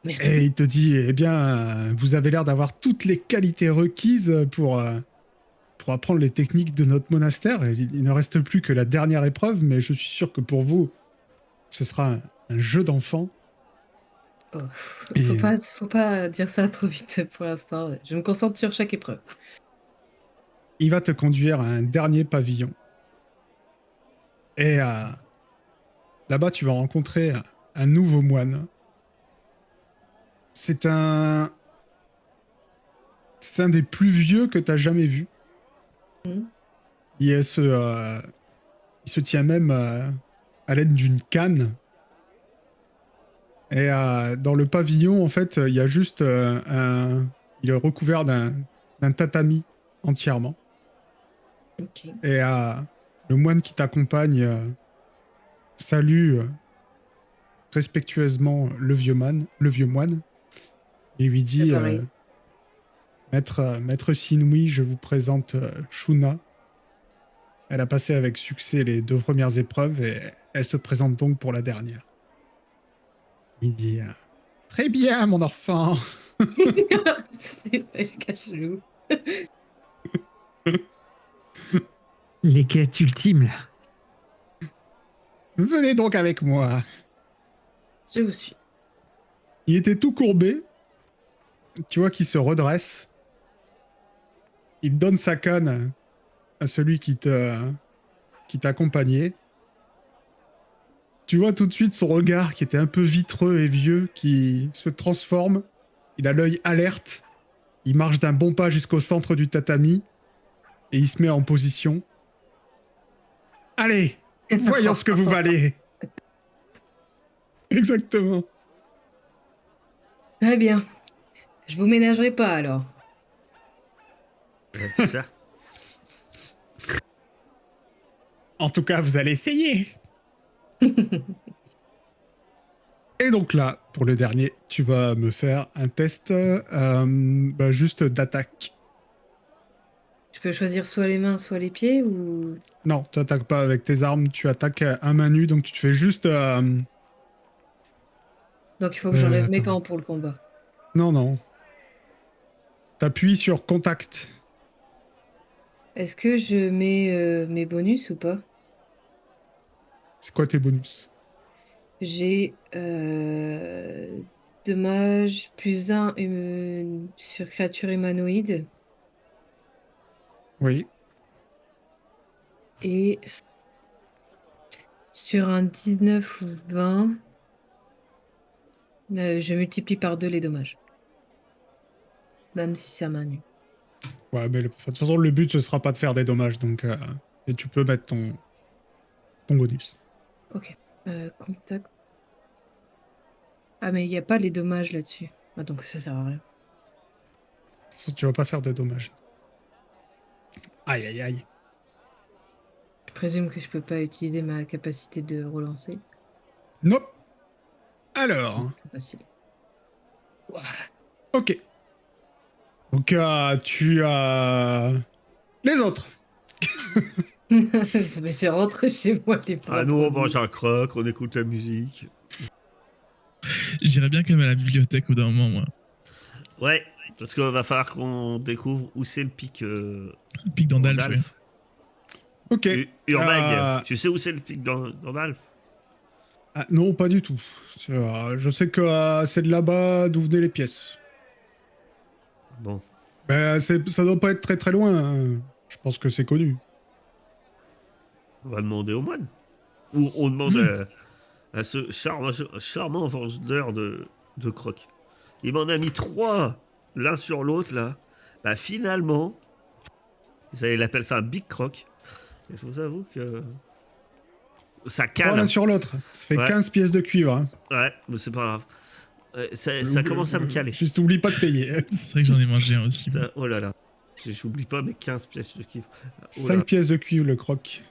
Merci. Et il te dit, eh bien, vous avez l'air d'avoir toutes les qualités requises pour apprendre les techniques de notre monastère. Et il ne reste plus que la dernière épreuve, mais je suis sûr que pour vous, ce sera un jeu d'enfant. Oh, Et faut pas dire ça trop vite pour l'instant. Je me concentre sur chaque épreuve. il va te conduire à un dernier pavillon. Et là-bas, tu vas rencontrer un nouveau moine. C'est un des plus vieux que tu as jamais vu. Mhm. Il se tient même à l'aide d'une canne. Et dans le pavillon, en fait, il y a juste il est recouvert d'un tatami entièrement. Ok. Et le moine qui t'accompagne salue respectueusement le vieux moine. Il lui dit Pareil. Maître Sinui, je vous présente Shuna. Elle a passé avec succès les 2 premières épreuves et elle se présente donc pour la dernière. Il dit très bien, mon enfant. C'est vrai, je cache le. Les quêtes ultimes, là. Venez donc avec moi. Je vous suis. Il était tout courbé. Tu vois qu'il se redresse. Il donne sa canne à celui qui t'accompagnait. Tu vois tout de suite son regard qui était un peu vitreux et vieux qui se transforme. Il a l'œil alerte. Il marche d'un bon pas jusqu'au centre du tatami et il se met en position. Allez, voyons ce que vous valez. Exactement. Très bien. Je vous ménagerai pas alors. C'est ça. En tout cas, vous allez essayer. Et donc là, pour le dernier, tu vas me faire un test juste d'attaque. Je peux choisir soit les mains, soit les pieds ou... Non, tu n'attaques pas avec tes armes, tu attaques à main nue, donc tu te fais juste... Donc il faut que j'enlève mes attends. gants pour le combat. Non, non. T'appuies sur contact. Est-ce que je mets mes bonus ou pas? C'est quoi tes bonus? J'ai dommage +1 sur créature humanoïde Oui. et sur un 19 ou 20, je multiplie par 2 les dommages. Même si c'est à main nue. Ouais, mais de toute façon, le but, ce sera pas de faire des dommages, donc... et tu peux mettre ton bonus. Ok. Contact. Ah mais il n'y a pas les dommages là-dessus. Ah, donc ça sert à rien. De toute façon, tu vas pas faire de dommages. Aïe, aïe, aïe. Je présume que je peux pas utiliser ma capacité de relancer. Nope. Alors, C'est facile. ok. Donc, tu as... Les autres. Mais je rentre chez moi les bras Ah, nous, on tendus. mange un croc, on écoute la musique. J'irais bien quand même à la bibliothèque au bout d'un moment, moi. Ouais, parce qu'il va falloir qu'on découvre où c'est le pic Pic d'Andalf, oui. Ok. Urbag, tu sais où c'est le pic d'Andalf? Ah, non, pas du tout. Je sais que c'est de là-bas d'où venaient les pièces. Bon. Ben, ça doit pas être très très loin. Hein. Je pense que c'est connu. On va demander au moine. Ou on demande à ce charmant vendeur de crocs. Il m'en a mis 3 l'un sur l'autre, là. Bah, finalement, il appelle ça un big croc. Et je vous avoue que ça cale. L'un sur l'autre. Ça fait Ouais. 15 pièces de cuivre. Hein. Ouais, mais c'est pas grave. Ça commence à me caler. Juste oublie pas de payer. C'est vrai que j'en ai mangé un aussi. moi. Oh là là. J'oublie pas mes 15 pièces de cuivre. Oh là. 5 pièces de cuivre le croc.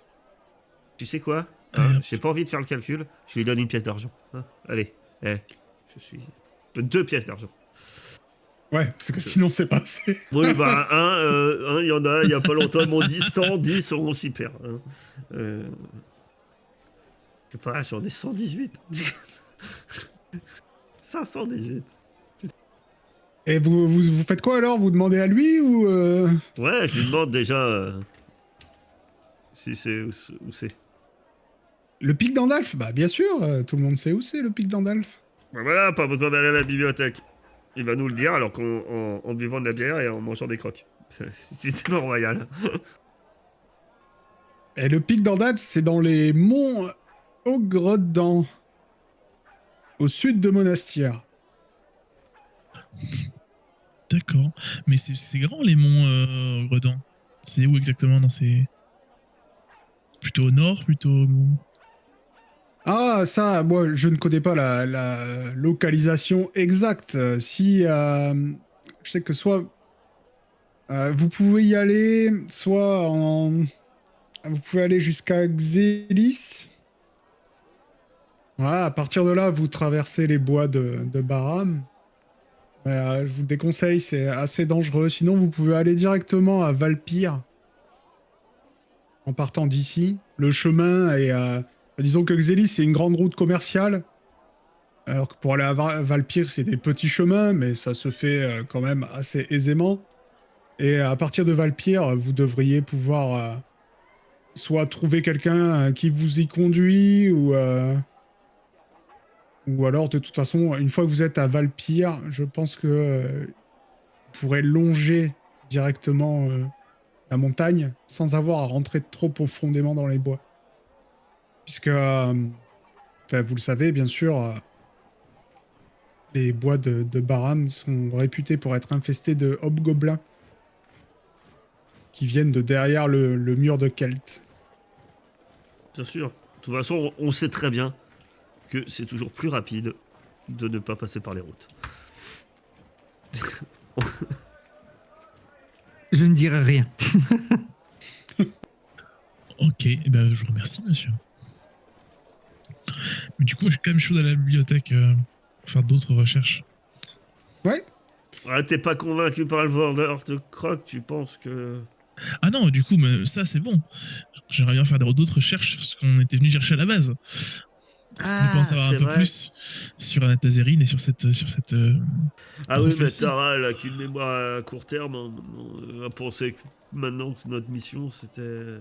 Tu sais quoi hein, Ouais. j'ai pas envie de faire le calcul. Je lui donne une pièce d'argent. Hein, allez. Je suis... 2 pièces d'argent. Ouais, parce que sinon c'est pas assez. Oui, bah, il y en a, il y a pas longtemps, ils m'ont dit 110, on s'y perd. Hein. Je sais pas, j'en ai 118. 518. Et vous faites quoi alors? Vous demandez à lui ou Ouais, je lui demande déjà si c'est où c'est. Le pic d'Andalf? Bah bien sûr, tout le monde sait où c'est le pic d'Andalf. Bah voilà, pas besoin d'aller à la bibliothèque. Il va nous le dire alors qu'en buvant de la bière et en mangeant des crocs. C'est pas royal. Et le pic d'Andalf, c'est dans les monts Ogredans, au sud de Monastir. D'accord. Mais c'est grand les monts Redans. C'est où exactement dans ces. Plutôt au nord, plutôt au. Ah, ça, moi, je ne connais pas la localisation exacte. Si, je sais que soit vous pouvez y aller, soit vous pouvez aller jusqu'à Xélis. Voilà, à partir de là, vous traversez les bois de Baram. Je vous le déconseille, c'est assez dangereux. Sinon, vous pouvez aller directement à Valpyr en partant d'ici. Le chemin est... disons que Xélis, c'est une grande route commerciale. Alors que pour aller à Valpyr, c'est des petits chemins, mais ça se fait quand même assez aisément. Et à partir de Valpyr, vous devriez pouvoir soit trouver quelqu'un qui vous y conduit, ou alors de toute façon, une fois que vous êtes à Valpyr, je pense que vous pourrez longer directement la montagne sans avoir à rentrer trop profondément dans les bois. Puisque, vous le savez, bien sûr, les bois de Baram sont réputés pour être infestés de hobgoblins qui viennent de derrière le mur de Kelt. Bien sûr. De toute façon, on sait très bien que c'est toujours plus rapide de ne pas passer par les routes. Je ne dirai rien. Ok, eh ben, je vous remercie, monsieur. Mais du coup, moi, je suis quand même chaud d'aller à la bibliothèque pour faire d'autres recherches. Ouais. Ah, t'es pas convaincu par le vendeur de croque, tu penses que... Ah non, du coup, mais ça, c'est bon. J'aimerais bien faire d'autres recherches sur ce qu'on était venu chercher à la base. Parce qu'on peut en savoir un c'est peu vrai. plus sur Anatazerine et sur cette Ah oui, mais prophétie. Tara, elle a qu'une mémoire à court terme. On a pensé que maintenant que notre mission, c'était...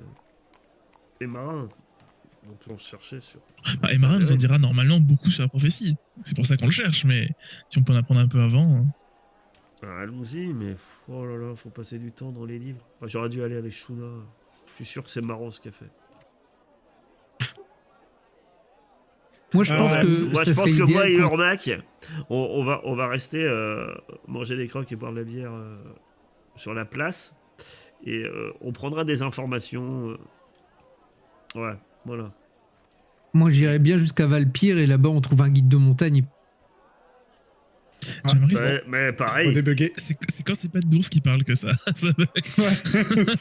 les marins. Donc on cherchait sur... Bah, Emara nous en dira normalement beaucoup sur la prophétie. C'est pour ça qu'on le cherche, mais si on peut en apprendre un peu avant... Ah, allons-y, mais... Oh là là, faut passer du temps dans les livres. Enfin, j'aurais dû aller avec Shuna. Je suis sûr que c'est marrant ce qu'elle fait. Moi, je pense que Moi, ça je pense serait que moi idéal et qu'on- Urmac, on va rester manger des croques et boire de la bière sur la place. Et on prendra des informations. Ouais, voilà. Moi, j'irais bien jusqu'à Valpire et là-bas, on trouve un guide de montagne. Ah, J'aimerais Ouais, mais faut pareil. débugger. C'est quand c'est pas d'ours qui parle que ça. Ça bug. Ouais.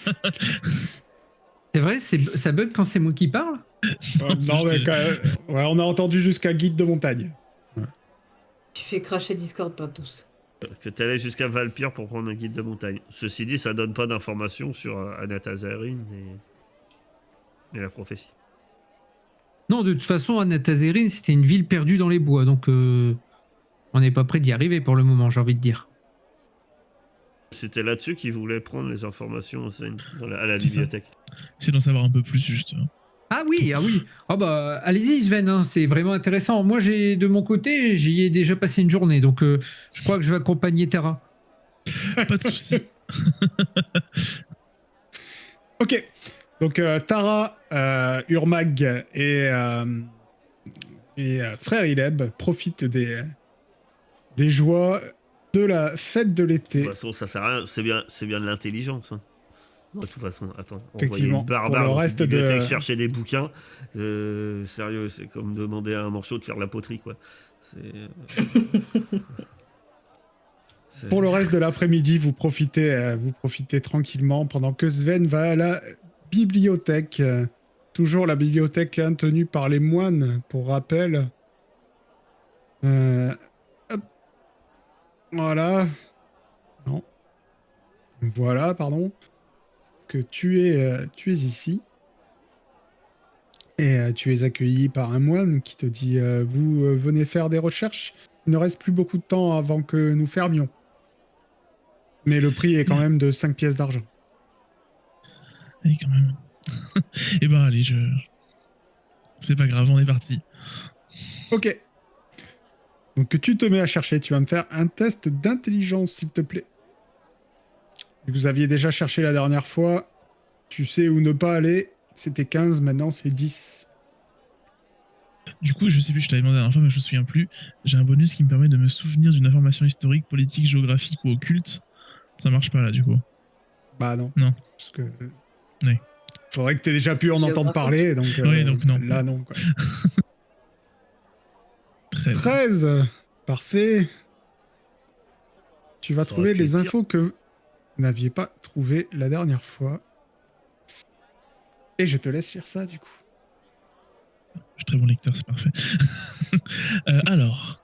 C'est vrai, ça bug quand c'est moi qui parle? C'est Non, mais juste- quand même, ouais, on a entendu jusqu'à guide de montagne. Tu fais cracher Discord par tous. Que t'allais jusqu'à Valpire pour prendre un guide de montagne. Ceci dit, ça donne pas d'informations sur Anatazarine et la prophétie. Non, de toute façon, Anatazerine, c'était une ville perdue dans les bois, donc on n'est pas près d'y arriver pour le moment, j'ai envie de dire. C'était là-dessus qu'ils voulaient prendre les informations à la C'est ça. bibliothèque. C'est d'en savoir un peu plus, juste. Ah oui, ah oui. Ah bah, allez-y, Sven, hein, c'est vraiment intéressant. Moi, de mon côté, j'y ai déjà passé une journée, donc je crois que je vais accompagner Tara. Pas de soucis. Ok. Donc, Tara, Urmag et Frère Ileb profitent des joies de la fête de De l'été. toute façon, ça sert à rien. C'est bien de l'intelligence. Hein. De toute façon, attends. Envoyer Effectivement, une barbare pour le dans une reste de- bibliothèque chercher des bouquins. Sérieux, c'est comme demander à un manchot de faire de la poterie, quoi. C'est... Pour le reste de l'après-midi, vous profitez tranquillement pendant que Sven va à la bibliothèque. Toujours la bibliothèque tenue par les moines, pour rappel. Hop. Voilà. Non. Voilà, pardon. Que tu es ici. Et tu es accueilli par un moine qui te dit vous venez faire des recherches. Il ne reste plus beaucoup de temps avant que nous fermions. Mais le prix est quand même de 5 pièces d'argent. Oui, quand même. Eh ben, allez, c'est pas grave, on est parti. Ok. Donc tu te mets à chercher. Tu vas me faire un test d'intelligence, s'il te plaît. Vous aviez déjà cherché la dernière fois. Tu sais où ne pas aller. C'était 15, maintenant c'est 10. Du coup, je sais plus, je t'avais demandé la dernière fois, mais je me souviens plus. J'ai un bonus qui me permet de me souvenir d'une information historique, politique, géographique ou occulte. Ça marche pas là, du coup. Bah non. Non. Parce que... Oui. Faudrait que tu aies déjà pu en entendre Géographique. parler. Donc, Oui, donc non. Là, non. Quoi. 13. 13. Parfait. Tu vas Ça aurait trouver pu les être pire. infos que vous n'aviez pas trouvées la dernière fois. Et je te laisse faire ça, du coup. Je suis très bon lecteur, c'est parfait. Alors,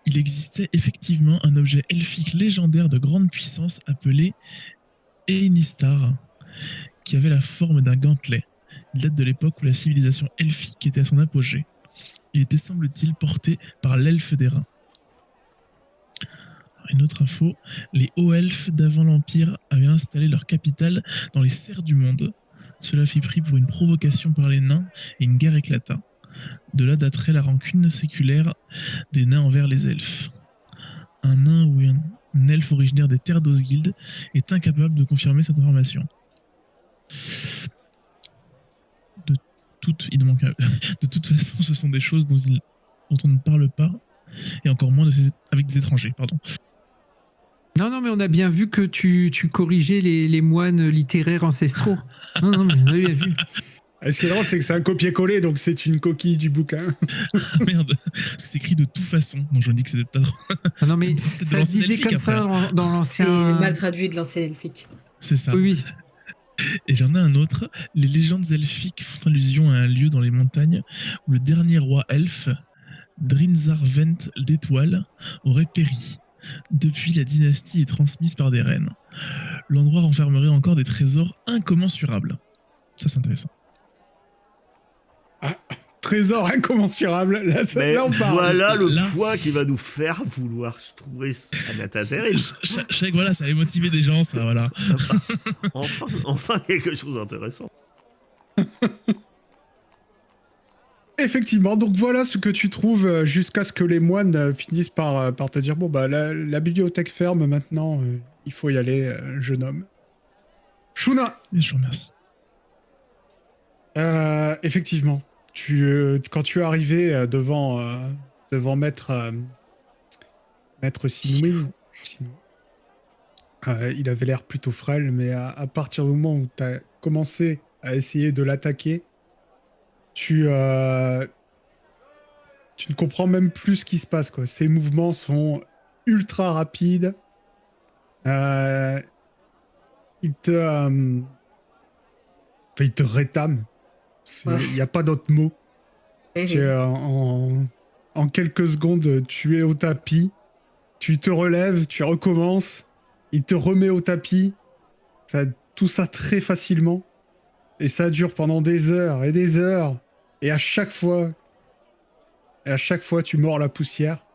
il existait effectivement un objet elfique légendaire de grande puissance appelé Enistar, qui avait la forme d'un gantelet. Il date de l'époque où la civilisation elfique était à son apogée. Il était, semble-t-il, porté par l'elfe des reins. Une autre info, les hauts elfes d'avant l'Empire avaient installé leur capitale dans les serres du monde. Cela fit pris pour une provocation par les nains et une guerre éclata. De là daterait la rancune séculaire des nains envers les elfes. Un nain ou un elfe originaire des terres d'Osgiliath est incapable de confirmer cette information. Il manque de toute façon, ce sont des choses dont on ne parle pas, et encore moins avec des étrangers, pardon. Non, mais on a bien vu que tu corrigeais les moines littéraires ancestraux. Non, mais on a bien vu. Et ce qui est drôle, c'est que c'est un copier-coller, donc c'est une coquille du bouquin. Ah, merde, parce que c'est écrit de toute façon. Donc je me dis que c'est peut-être Ah non, mais peut-être de ça se l'ancien disait elfique, comme ça après. dans C'est l'ancien. mal traduit de l'ancien elfique. C'est ça. Oui, oui. Et j'en ai un autre. Les légendes elfiques font allusion à un lieu dans les montagnes où le dernier roi elfe, Drinzarvent d'Étoile, aurait péri. Depuis, la dynastie est transmise par des reines. L'endroit renfermerait encore des trésors incommensurables. Ça, c'est intéressant. Trésor incommensurable. Mais Là, on parle. voilà le Là- point qui va nous faire vouloir trouver Agatha Terril. Je sais que voilà, ça avait motivé des gens, ça, voilà. Enfin quelque chose d'intéressant. Effectivement, donc voilà ce que tu trouves jusqu'à ce que les moines finissent par te dire bon bah la bibliothèque ferme maintenant, il faut y aller, jeune homme. Shuna, Et je vous remercie. effectivement, quand tu es arrivé devant maître Sinwin, il avait l'air plutôt frêle, mais à partir du moment où tu as commencé à essayer de l'attaquer, tu ne comprends même plus ce qui se passe, quoi. Ses mouvements sont ultra rapides. Il te rétame. Il n'y a pas d'autre mot. En quelques secondes, tu es au tapis. Tu te relèves, tu recommences. Il te remet au tapis. Enfin, tout ça très facilement. Et ça dure pendant des heures et des heures. Et à chaque fois, tu mords la poussière.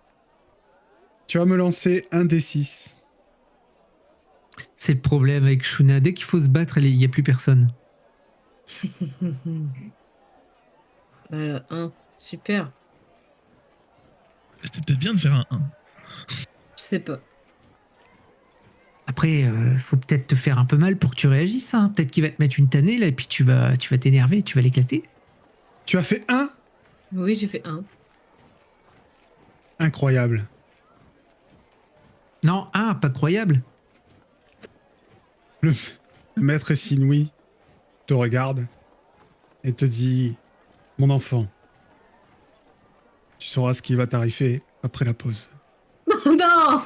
Tu vas me lancer un des 6. C'est le problème avec Shuna. Dès qu'il faut se battre, il n'y a plus personne. Voilà, 1. Super. C'était peut-être bien de faire un 1. Je sais pas. Après, faut peut-être te faire un peu mal pour que tu réagisses. Hein. Peut-être qu'il va te mettre une tannée là, et puis tu vas t'énerver, tu vas l'éclater. Tu as fait 1. Oui, j'ai fait 1. Incroyable. Non, pas croyable. Le maître Sinui te regarde et te dit « Mon enfant, tu sauras ce qui va t'arriver après la pause. » Non